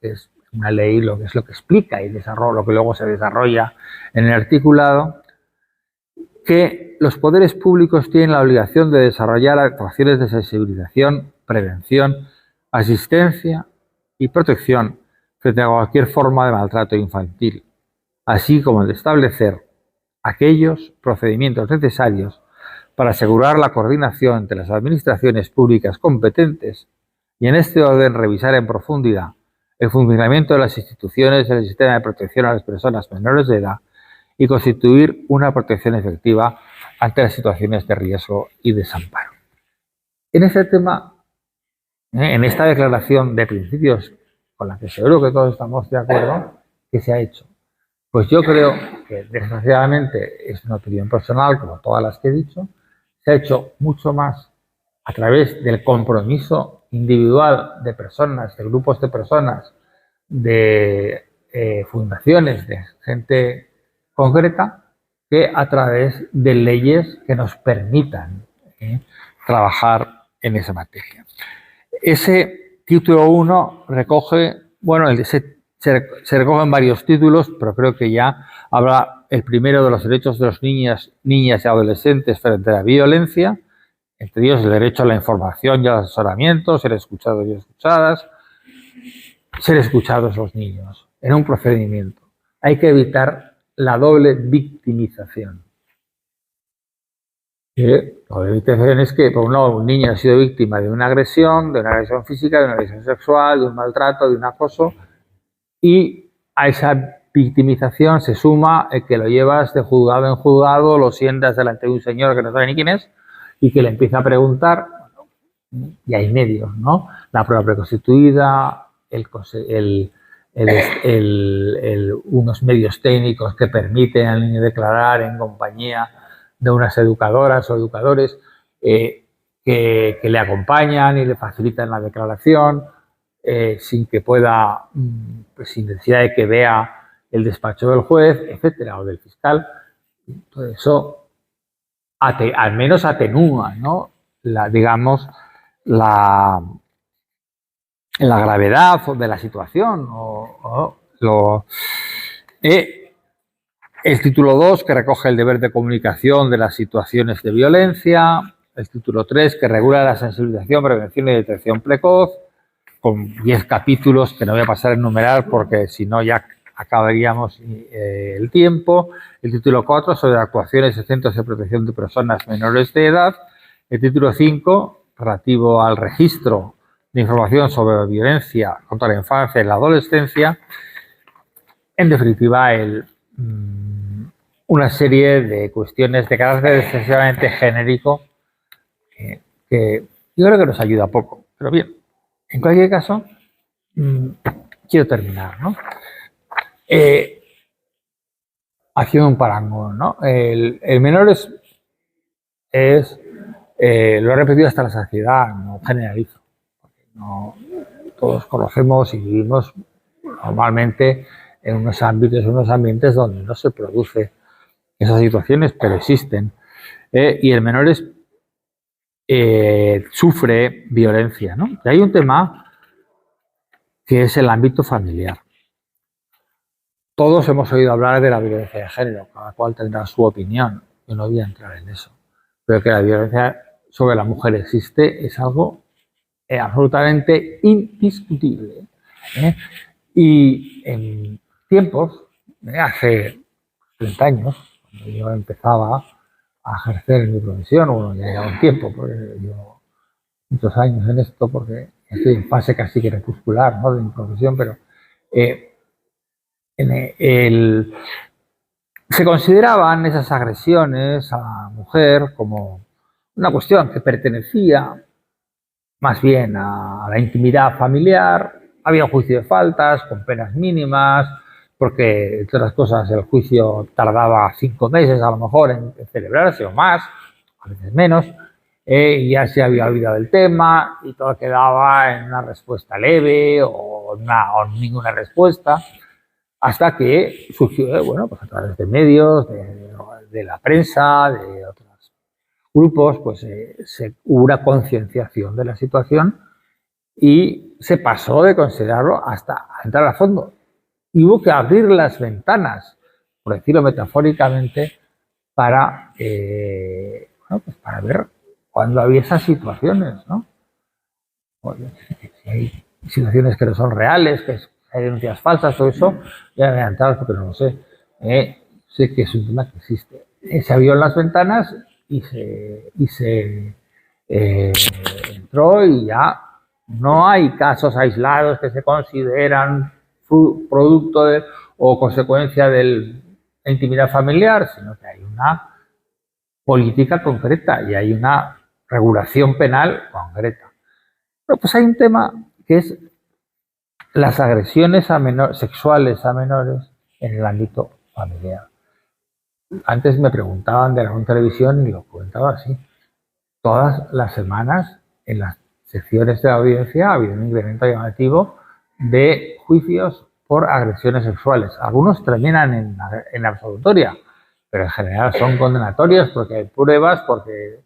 que es una ley, lo que es lo que explica y desarrolla, lo que luego se desarrolla en el articulado, que los poderes públicos tienen la obligación de desarrollar actuaciones de sensibilización, prevención, asistencia y protección frente a cualquier forma de maltrato infantil, así como de establecer aquellos procedimientos necesarios para asegurar la coordinación entre las administraciones públicas competentes y en este orden revisar en profundidad el funcionamiento de las instituciones del sistema de protección a las personas menores de edad y constituir una protección efectiva ante las situaciones de riesgo y desamparo. En este tema, en esta declaración de principios con la que seguro que todos estamos de acuerdo, ¿qué se ha hecho? Pues yo creo que desgraciadamente es una opinión personal, como todas las que he dicho, se ha hecho mucho más a través del compromiso individual de personas, de grupos de personas, de fundaciones, de gente concreta, que a través de leyes que nos permitan trabajar en esa materia. Ese título 1 recoge, bueno, se recogen varios títulos, pero creo que ya habrá el primero de los derechos de los niñas y adolescentes frente a la violencia, entre ellos el derecho a la información y al asesoramiento, ser escuchados y escuchadas, ser escuchados los niños en un procedimiento. Hay que evitar la doble victimización. La doble victimización es que, por un lado, un niño ha sido víctima de una agresión física, de una agresión sexual, de un maltrato, de un acoso, y a esa victimización se suma el que lo llevas de juzgado en juzgado, lo sientas delante de un señor que no sabe ni quién es y que le empieza a preguntar, y hay medios, ¿no? La prueba preconstituida, unos medios técnicos que permiten al niño declarar en compañía de unas educadoras o educadores que le acompañan y le facilitan la declaración, sin que pueda, sin necesidad de que vea el despacho del juez, etcétera, o del fiscal. Todo eso al menos atenúa, ¿no? la gravedad de la situación. El título 2, que recoge el deber de comunicación de las situaciones de violencia. El título 3, que regula la sensibilización, prevención y detección precoz, con 10 capítulos que no voy a pasar a enumerar porque si no ya acabaríamos el tiempo. El título 4, sobre actuaciones de centros de protección de personas menores de edad. El título 5, relativo al registro de información sobre violencia contra la infancia y la adolescencia. En definitiva, una serie de cuestiones de carácter excesivamente genérico que yo creo que nos ayuda poco. Pero bien, en cualquier caso, quiero terminar, ¿no? Haciendo un parangón, ¿no? El menor lo he repetido hasta la saciedad, no generalizo. No, todos conocemos y vivimos normalmente en unos ambientes donde no se produce esas situaciones, pero existen. Y el menor sufre violencia, ¿no? Y hay un tema que es el ámbito familiar. Todos hemos oído hablar de la violencia de género, cada cual tendrá su opinión, yo no voy a entrar en eso, pero que la violencia sobre la mujer existe es algo absolutamente indiscutible. Y en tiempos, hace 30 años, cuando yo empezaba a ejercer mi profesión, bueno, ya lleva un tiempo, porque yo muchos años en esto porque estoy en fase casi crepuscular, ¿no?, de mi profesión, pero se consideraban esas agresiones a la mujer como una cuestión que pertenecía más bien a la intimidad familiar. Había un juicio de faltas con penas mínimas, porque, entre otras cosas, el juicio tardaba 5 meses a lo mejor en celebrarse o más, a veces menos, y ya se había olvidado el tema y todo quedaba en una respuesta leve o ninguna respuesta, hasta que surgió, bueno, pues a través de medios, de la prensa, de otros grupos, pues hubo una concienciación de la situación y se pasó de considerarlo hasta entrar a fondo. Y hubo que abrir las ventanas, por decirlo metafóricamente, para, bueno, pues para ver cuándo había esas situaciones, ¿no? Oye, si hay situaciones que no son reales, que hay denuncias falsas, todo eso, ya me he entrado porque no lo sé. Sé que es un tema que existe. Se abrió las ventanas y se entró y ya no hay casos aislados que se consideran producto o consecuencia de la intimidad familiar, sino que hay una política concreta y hay una regulación penal concreta. Pero pues hay un tema que es las agresiones sexuales a menores en el ámbito familiar. Antes me preguntaban de la televisión y lo comentaba así. Todas las semanas en las secciones de la audiencia ha habido un incremento llamativo de juicios por agresiones sexuales. Algunos terminan en absolutoria, pero en general son condenatorios porque hay pruebas, porque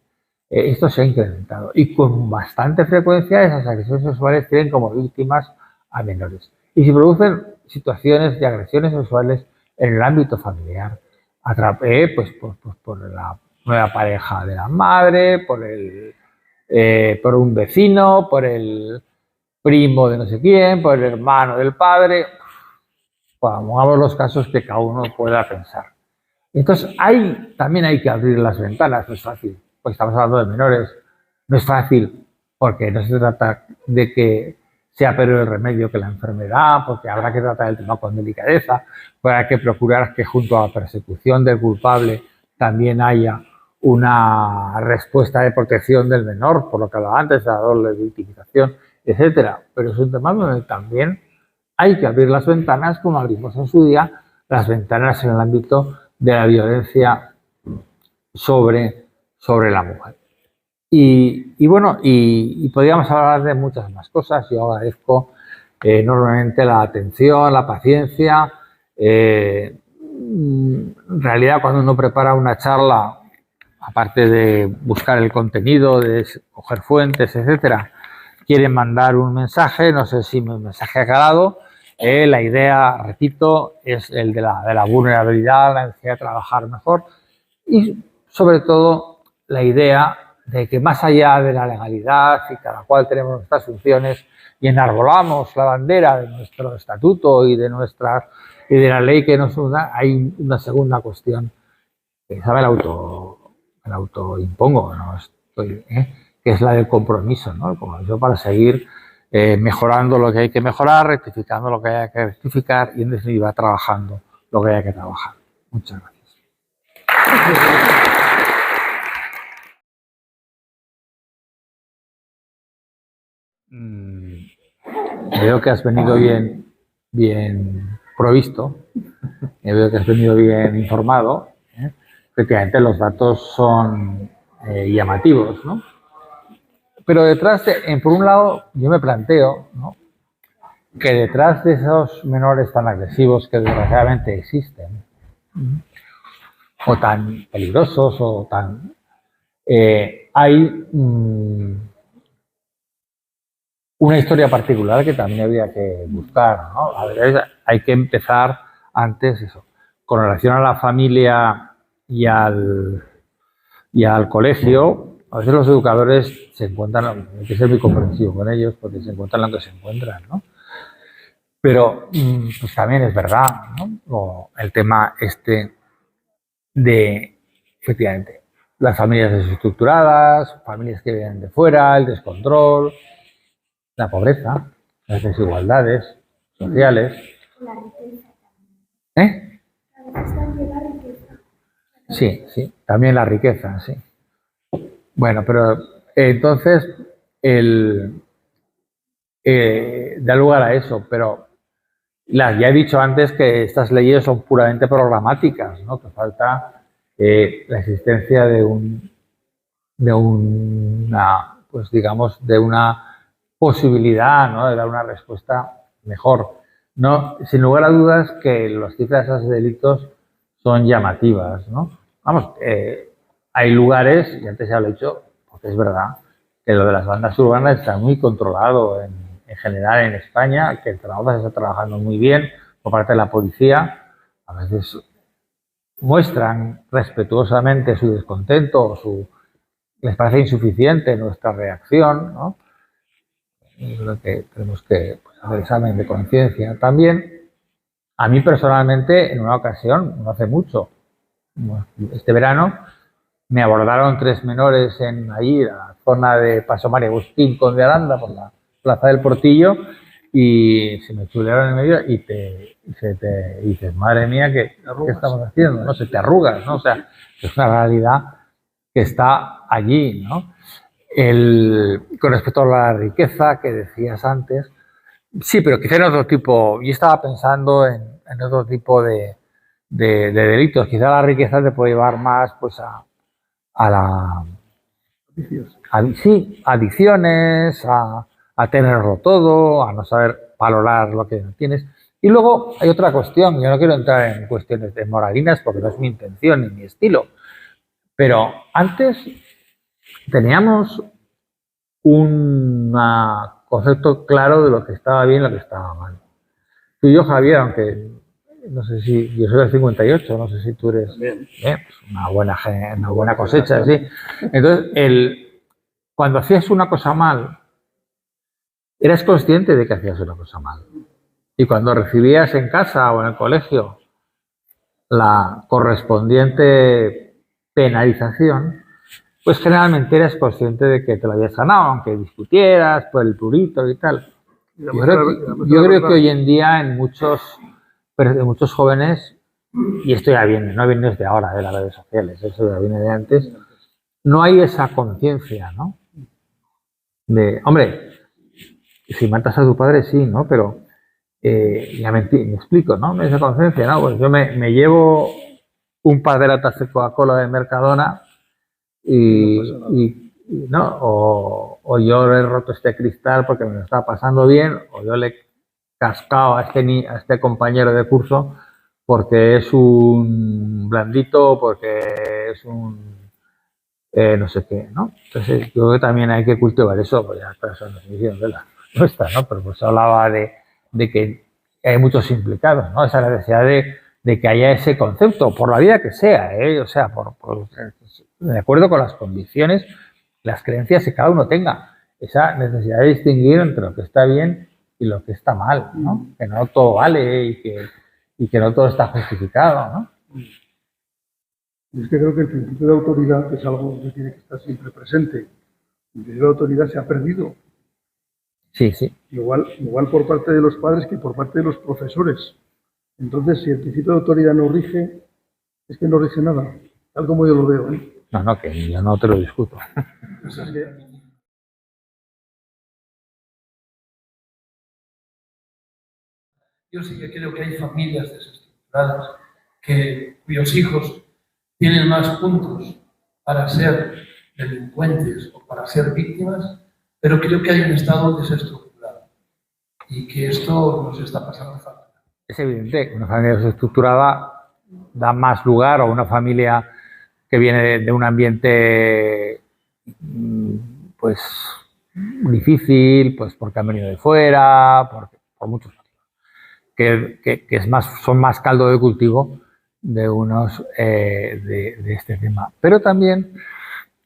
esto se ha incrementado. Y con bastante frecuencia esas agresiones sexuales tienen como víctimas a menores. Y se producen situaciones de agresiones sexuales en el ámbito familiar, pues por la nueva pareja de la madre, por un vecino, por el primo de no sé quién, por el hermano del padre. Pongamos los casos que cada uno pueda pensar. Entonces, también hay que abrir las ventanas, no es fácil, porque estamos hablando de menores, no es fácil, porque no se trata de que sea peor el remedio que la enfermedad, porque habrá que tratar el tema con delicadeza, porque hay que procurar que junto a la persecución del culpable también haya una respuesta de protección del menor, por lo que hablaba antes, la doble victimización, etcétera. Pero es un tema donde también hay que abrir las ventanas, como abrimos en su día las ventanas en el ámbito de la violencia sobre la mujer. Y bueno, y podríamos hablar de muchas más cosas. Yo agradezco enormemente la atención, la paciencia. En realidad, cuando uno prepara una charla, aparte de buscar el contenido, de coger fuentes, etcétera, quieren mandar un mensaje. No sé si mi mensaje ha calado. La idea, repito, es el de la vulnerabilidad, la necesidad de trabajar mejor y, sobre todo, la idea de que más allá de la legalidad y cada cual tenemos nuestras funciones y enarbolamos la bandera de nuestro estatuto y de la ley que nos una, hay una segunda cuestión que esa me la autoimpongo, ¿no? Que es la del compromiso, ¿no? El compromiso para seguir mejorando lo que hay que mejorar, rectificando lo que hay que rectificar y, en definitiva, trabajando lo que hay que trabajar. Muchas gracias. Veo que has venido bien provisto, veo que has venido bien informado. Efectivamente, los datos son llamativos, ¿no? Pero por un lado, yo me planteo, ¿no?, que detrás de esos menores tan agresivos que desgraciadamente existen, o tan peligrosos, o tan... hay una historia particular que también habría que buscar, ¿no? A ver, hay que empezar antes eso. Con relación a la familia y al colegio, a veces los educadores se encuentran, hay que ser muy comprensivo con ellos porque se encuentran lo que se encuentran, ¿no? Pero pues también es verdad, ¿no? O el tema de, efectivamente, las familias desestructuradas, familias que vienen de fuera, el descontrol, la pobreza, las desigualdades sociales. La riqueza. ¿Eh? A veces también la riqueza. Sí, sí, también la riqueza, sí. Bueno, pero entonces da lugar a eso, pero ya he dicho antes que estas leyes son puramente programáticas, ¿no? Que falta la existencia de una, pues digamos, de una posibilidad, ¿no? De dar una respuesta mejor. No, sin lugar a dudas que las cifras de esos delitos son llamativas, ¿no? Vamos, hay lugares, y antes ya lo he dicho, porque es verdad, que lo de las bandas urbanas está muy controlado en general en España, que el trabajo se está trabajando muy bien por parte de la policía. A veces muestran respetuosamente su descontento o les parece insuficiente nuestra reacción, ¿no? Y creo que tenemos que hacer examen de conciencia. También, a mí personalmente, en una ocasión, no hace mucho, este verano, me abordaron 3 menores en ahí, la zona de Paso María Agustín con de Aranda, por la Plaza del Portillo, y se me chulearon en medio y dices, madre mía, ¿qué estamos haciendo? ¿No? Se te arrugas, ¿no? O sea, es una realidad que está allí, ¿no? Con respecto a la riqueza que decías antes, sí, pero quizá en otro tipo, yo estaba pensando en otro tipo de delitos. Quizá la riqueza te puede llevar más pues sí, adicciones, a tenerlo todo, a no saber valorar lo que tienes. Y luego hay otra cuestión, yo no quiero entrar en cuestiones de moralinas porque no es mi intención ni mi estilo, pero antes teníamos un concepto claro de lo que estaba bien y lo que estaba mal. Tú y yo, Javier, aunque no sé si yo soy del 58, no sé si tú eres pues una buena cosecha, sí. Entonces, cuando hacías una cosa mal, eras consciente de que hacías una cosa mal. Y cuando recibías en casa o en el colegio la correspondiente penalización, pues generalmente eras consciente de que te lo habías ganado, aunque discutieras por el purito y tal. Yo creo que hoy en día en muchos jóvenes, y esto ya viene, no viene desde ahora de las redes sociales, eso ya viene de antes, no hay esa conciencia, ¿no? Hombre, si matas a tu padre, sí, ¿no? Pero ya me explico, ¿no? Esa conciencia, ¿no? Pues yo me llevo un par de latas de Coca-Cola de Mercadona ¿no? O yo le he roto este cristal porque me lo está pasando bien, o yo le he cascado a este compañero de curso porque es un blandito, porque es un no sé qué, ¿no? Entonces yo creo que también hay que cultivar eso, pues ya eso no es misión de la nuestra, ¿no? Pero pues hablaba de que hay muchos implicados, ¿no? Esa necesidad de que haya ese concepto, por la vida que sea, ¿eh? O sea, de acuerdo con las condiciones, las creencias que cada uno tenga, esa necesidad de distinguir entre lo que está bien y lo que está mal, ¿no? Que no todo vale y que no todo está justificado, ¿no? Y es que creo que el principio de autoridad es algo que tiene que estar siempre presente. El principio de autoridad se ha perdido. Sí, sí. Igual por parte de los padres que por parte de los profesores. Entonces, si el principio de autoridad no rige, es que no rige nada, tal como yo lo veo, ¿eh? No, que yo no te lo discuto. Yo sí que creo que hay familias desestructuradas cuyos hijos tienen más puntos para ser delincuentes o para ser víctimas, pero creo que hay un Estado desestructurado y que esto nos está pasando falta. Es evidente que una familia desestructurada da más lugar a una familia que viene de un ambiente pues difícil, pues porque han venido de fuera, por muchos motivos, que son más caldo de cultivo de de este tema. Pero también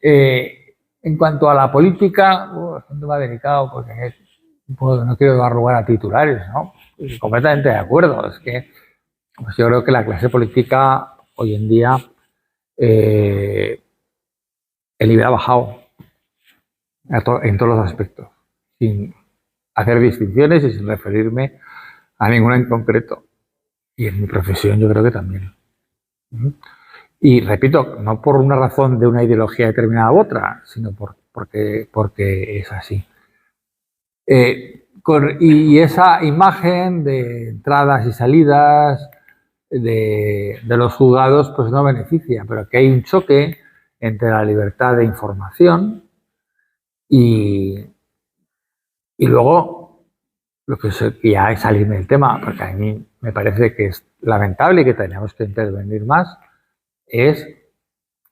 en cuanto a la política, es un tema delicado porque no quiero dar lugar a titulares, ¿no? Completamente de acuerdo. Es que pues yo creo que la clase política hoy en día el nivel ha bajado en todos los aspectos, sin hacer distinciones y sin referirme a ninguna en concreto. Y en mi profesión yo creo que también. Y repito, no por una razón de una ideología determinada u otra, sino porque es así. Y esa imagen de entradas y salidas de los juzgados pues no beneficia, pero que hay un choque entre la libertad de información y luego lo que ya es salirme del tema, porque a mí me parece que es lamentable y que tenemos que intervenir más, es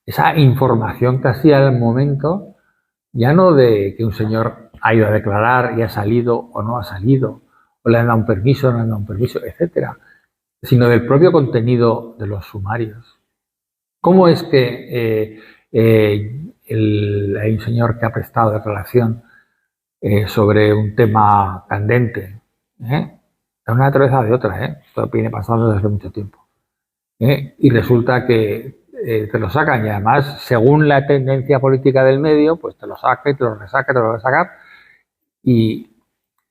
esa información que hacía al momento, ya no de que un señor ha ido a declarar y ha salido o no ha salido, o le han dado un permiso o no le han dado un permiso, etcétera, sino del propio contenido de los sumarios. ¿Cómo es que hay un señor que ha prestado declaración sobre un tema candente, de una naturaleza o de otra, esto viene pasando desde hace mucho tiempo, y resulta que te lo sacan y además, según la tendencia política del medio, pues te lo saca y te lo resaca y te lo va a sacar, y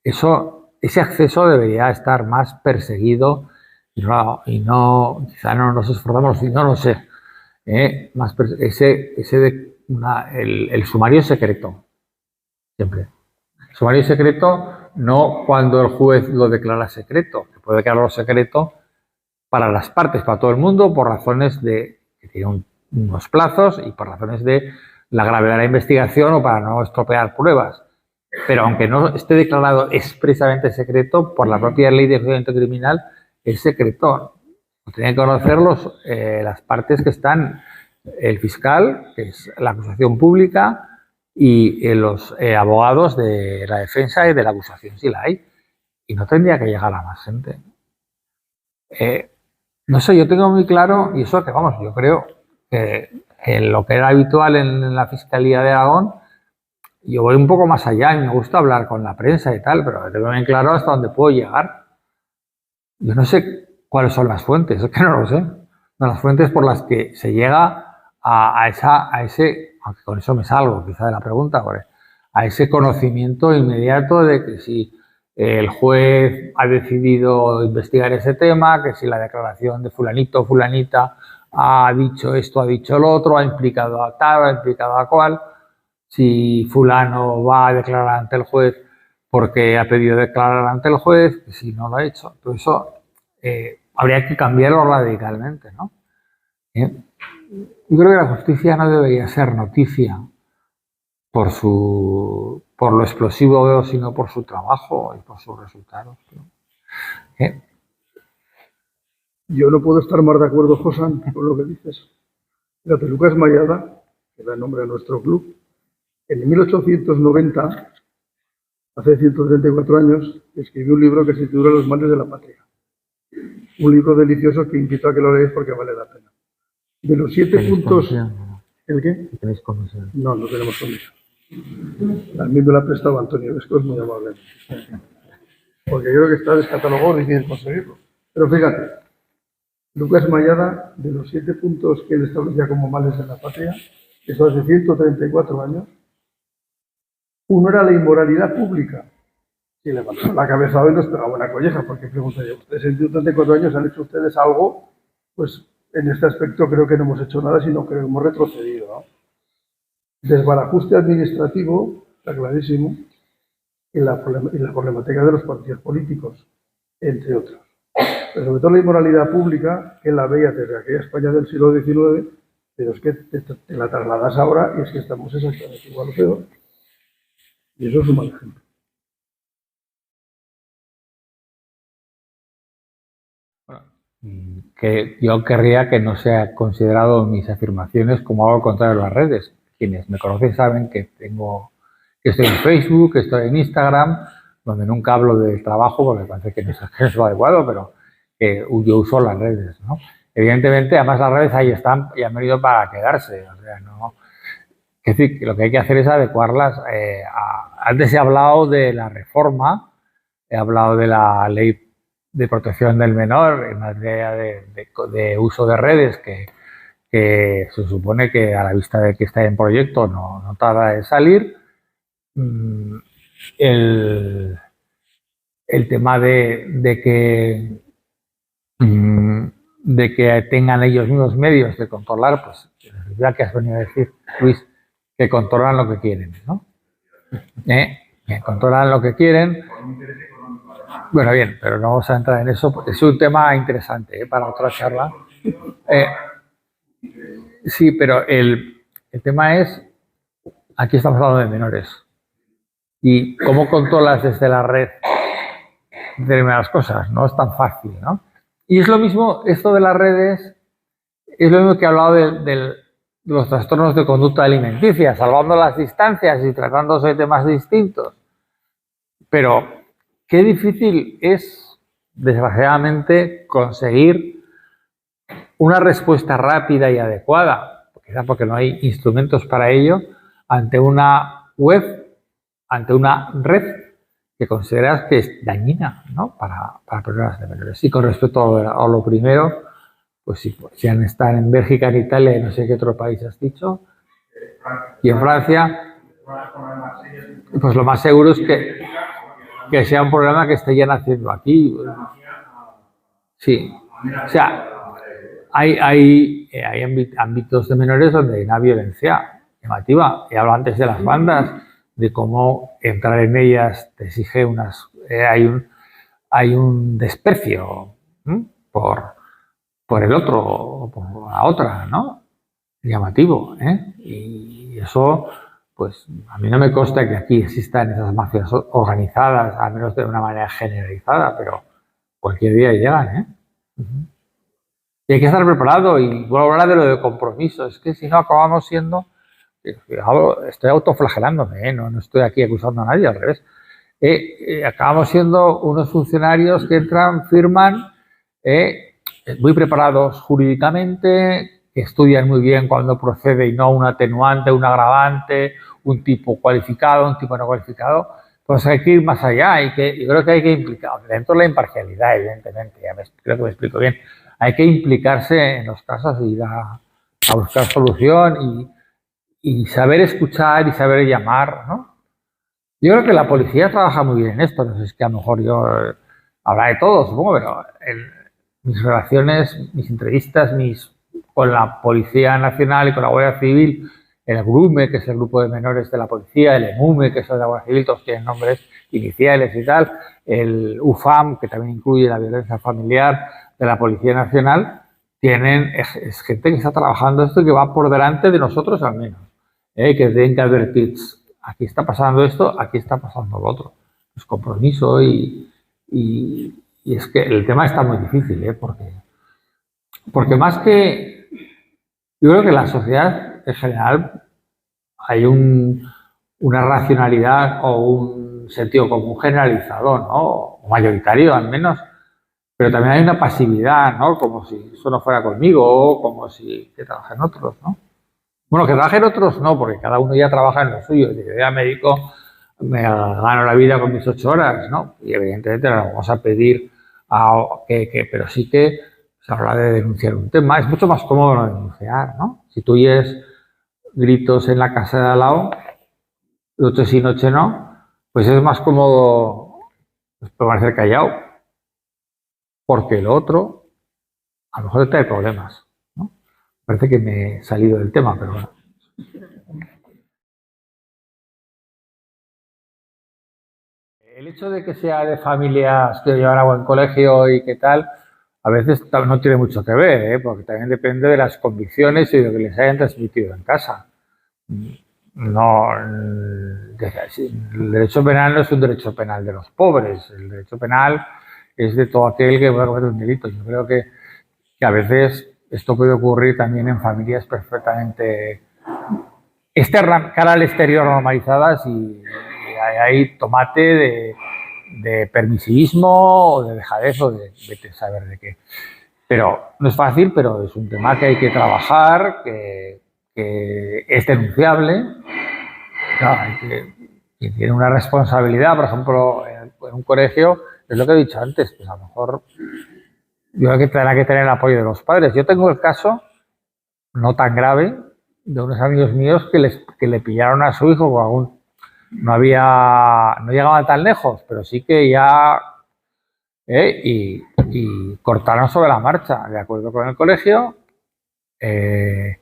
ese acceso debería estar más perseguido y no quizá no nos esforzamos, no lo sé, el sumario es secreto, siempre. El sumario es secreto no cuando el juez lo declara secreto, que puede declararlo secreto para las partes, para todo el mundo, por razones de que tiene unos plazos y por razones de la gravedad de la investigación o para no estropear pruebas. Pero aunque no esté declarado expresamente secreto, por la propia ley de procedimiento criminal, es secreto. Tienen que conocer las partes que están, el fiscal, que es la acusación pública, y los abogados de la defensa y de la acusación, si la hay. Y no tendría que llegar a más gente. No sé, yo tengo muy claro, y eso que vamos, yo creo que lo que era habitual en la Fiscalía de Aragón, yo voy un poco más allá y me gusta hablar con la prensa y tal, pero tengo bien claro hasta dónde puedo llegar. Yo no sé cuáles son las fuentes, es que no lo sé. No, las fuentes por las que se llega a ese, aunque con eso me salgo quizá de la pregunta, a ese conocimiento inmediato de que si el juez ha decidido investigar ese tema, que si la declaración de fulanito o fulanita ha dicho esto, ha dicho lo otro, ha implicado a tal, ha implicado a cual, si fulano va a declarar ante el juez porque ha pedido declarar ante el juez, que si no lo ha hecho. Todo eso habría que cambiarlo radicalmente, ¿no? Yo creo que la justicia no debería ser noticia por lo explosivo, sino por su trabajo y por sus resultados. Yo no puedo estar más de acuerdo, Josan, con lo que dices. Fíjate, Lucas Mayada, que da el nombre a nuestro club, en 1890, hace 134 años, escribió un libro que se titula Los males de la patria. Un libro delicioso que invito a que lo leáis porque vale la pena. De los 7 puntos... ¿El qué? ¿Tenéis comisión? No, no tenemos comisión. A mí me lo ha prestado Antonio Vesco, es muy amable. Porque creo que está descatalogado y quiere conseguirlo. Pero fíjate, Lucas Mayada, de los 7 puntos que él establecía como males de la patria, eso hace 134 años, uno era la inmoralidad pública. Y levantó la cabeza hoy nos pegaba una colleja, porque preguntaría, ustedes en 134 años han hecho ustedes algo, pues en este aspecto creo que no hemos hecho nada, sino que hemos retrocedido, ¿no? Desbarajuste administrativo, está clarísimo, y la problemática de los partidos políticos, entre otros. Pero sobre todo la inmoralidad pública, que la veía desde aquella España del siglo XIX, pero es que te la trasladas ahora y es que estamos exactamente igual o peor. Y eso es un mal ejemplo. Que yo querría que no sea considerado mis afirmaciones como algo contrario a las redes. Quienes me conocen saben que estoy en Facebook, que estoy en Instagram, donde nunca hablo del trabajo porque me parece que no es lo adecuado, pero yo uso las redes, ¿no? Evidentemente, además las redes ahí están y han venido para quedarse. O sea, no. Es decir, lo que hay que hacer es adecuarlas. Antes he hablado de la reforma, he hablado de la ley de protección del menor en materia de uso de redes que se supone que a la vista de que está en proyecto no tarda en salir. El tema de que tengan ellos mismos medios de controlar, pues ya que has venido a decir, Luis, que controlan lo que quieren, ¿no? Que controlan lo que quieren. Bueno, bien, pero no vamos a entrar en eso, porque es un tema interesante para otra charla. Sí, pero el tema es, aquí estamos hablando de menores. ¿Y cómo controlas desde la red determinadas cosas? No es tan fácil, ¿no? Y es lo mismo, esto de las redes, es lo mismo que he hablado de los trastornos de conducta alimenticia, salvando las distancias y tratándose de temas distintos. Pero qué difícil es, desgraciadamente, conseguir una respuesta rápida y adecuada, quizá porque no hay instrumentos para ello, ante una web, ante una red que consideras que es dañina, ¿no? para problemas de menores. Y con respecto a lo primero, pues sí, pues si están en Bélgica, en Italia y no sé qué otro país has dicho, y en Francia, pues lo más seguro es que sea un programa que esté ya naciendo aquí. Sí, o sea, hay ámbitos de menores donde hay una violencia llamativa. He hablado antes de las bandas, de cómo entrar en ellas te exige hay un desprecio, ¿m?, por el otro o por la otra, ¿no? Llamativo, ¿eh? Y eso, pues a mí no me consta que aquí existan esas mafias organizadas, al menos de una manera generalizada, pero cualquier día llegan, ¿eh? Y hay que estar preparado, y vuelvo a hablar de lo de compromiso. Es que si no acabamos siendo, estoy autoflagelándome, no estoy aquí acusando a nadie, al revés. Acabamos siendo unos funcionarios que entran, firman, muy preparados jurídicamente, que estudian muy bien cuando procede y no un atenuante, un agravante, un tipo cualificado, un tipo no cualificado. Pues hay que ir más allá. Yo creo que hay que implicar, dentro de la imparcialidad, evidentemente, creo que me explico bien, hay que implicarse en los casos y ir a buscar solución y saber escuchar y saber llamar, ¿no? Yo creo que la policía trabaja muy bien en esto. No sé, es que a lo mejor yo habla de todo, supongo, pero mis relaciones, mis entrevistas, con la Policía Nacional y con la Guardia Civil, el GRUME, que es el grupo de menores de la policía, el EMUME, que es el de la Guardia Civil, todos tienen nombres iniciales y tal, el UFAM, que también incluye la violencia familiar de la Policía Nacional, es gente que está trabajando esto y que va por delante de nosotros al menos, que tienen que advertir, aquí está pasando esto, aquí está pasando lo otro. Es compromiso y es que el tema está muy difícil, porque más que... Yo creo que en la sociedad en general hay una racionalidad o un sentido común generalizado, ¿no? O mayoritario al menos, pero también hay una pasividad, ¿no? Como si eso no fuera conmigo, como si que trabajen otros, ¿no? Bueno, que trabajen otros no, porque cada uno ya trabaja en lo suyo. Yo ya médico, me gano la vida con mis 8 horas, ¿no? Y evidentemente no vamos a pedir pero sí que se habla de denunciar un tema. Es mucho más cómodo no denunciar, ¿no? Si tú oyes gritos en la casa de al lado, noche sí, noche no, pues es más cómodo permanecer callado, porque el otro a lo mejor te trae problemas, ¿no? Parece que me he salido del tema, pero bueno. El hecho de que sea de familias que llevan a buen colegio y qué tal, a veces no tiene mucho que ver, porque también depende de las convicciones y de lo que les hayan transmitido en casa. No, el derecho penal no es un derecho penal de los pobres, el derecho penal es de todo aquel que pueda cometer un delito. Yo creo que a veces esto puede ocurrir también en familias perfectamente cara al exterior normalizadas y hay tomate de permisivismo o de dejadez o de saber de qué. Pero no es fácil, pero es un tema que hay que trabajar, que es denunciable. Claro, quien tiene una responsabilidad, por ejemplo, en un colegio, es lo que he dicho antes, pues a lo mejor yo creo que tendrá que tener el apoyo de los padres. Yo tengo el caso, no tan grave, de unos amigos míos que le pillaron a su hijo, aún no llegaba tan lejos, pero sí que ya, y cortaron sobre la marcha, de acuerdo con el colegio del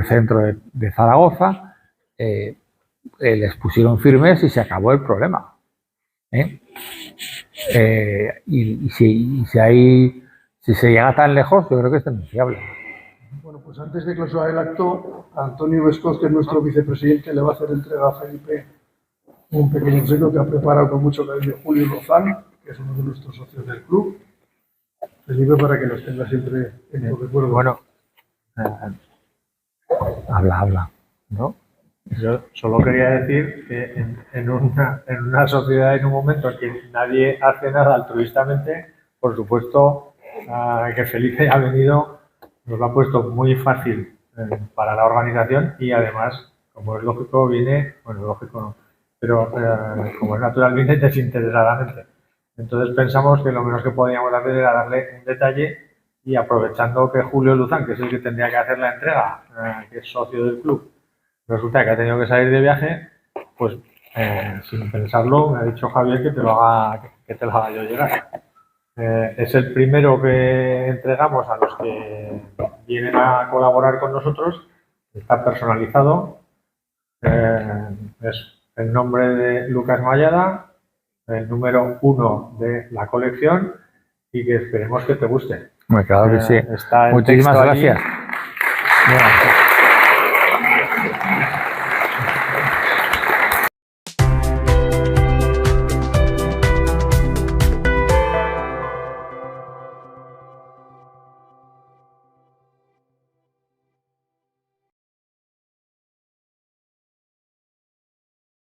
centro de Zaragoza, les pusieron firmes y se acabó el problema. Si se llega tan lejos, yo creo que es denunciable. Bueno, pues antes de clausurar el acto, Antonio Vescoz, que es nuestro vicepresidente, le va a hacer entrega a Felipe un pequeño obsequio que ha preparado con mucho cariño Julio Lozán, que es uno de nuestros socios del club. Felipe, para que los tenga siempre en tu recuerdo. Bueno, Habla. ¿no? Yo solo quería decir que en una sociedad, en un momento en que nadie hace nada altruistamente, por supuesto que Felipe ha venido, nos lo ha puesto muy fácil para la organización y además, como es lógico, viene, bueno, lógico no, pero como es natural, viene desinteresadamente. Entonces pensamos que lo menos que podíamos hacer era darle un detalle y aprovechando que Julio Luzán, que es el que tendría que hacer la entrega, que es socio del club, resulta que ha tenido que salir de viaje, pues sin pensarlo me ha dicho Javier que te lo haga yo llegar. Es el primero que entregamos a los que vienen a colaborar con nosotros, está personalizado, es el nombre de Lucas Mayada, el número 1 de la colección y que esperemos que te guste. Claro que sí. Está el Muchísimas texto allí. gracias. Bueno,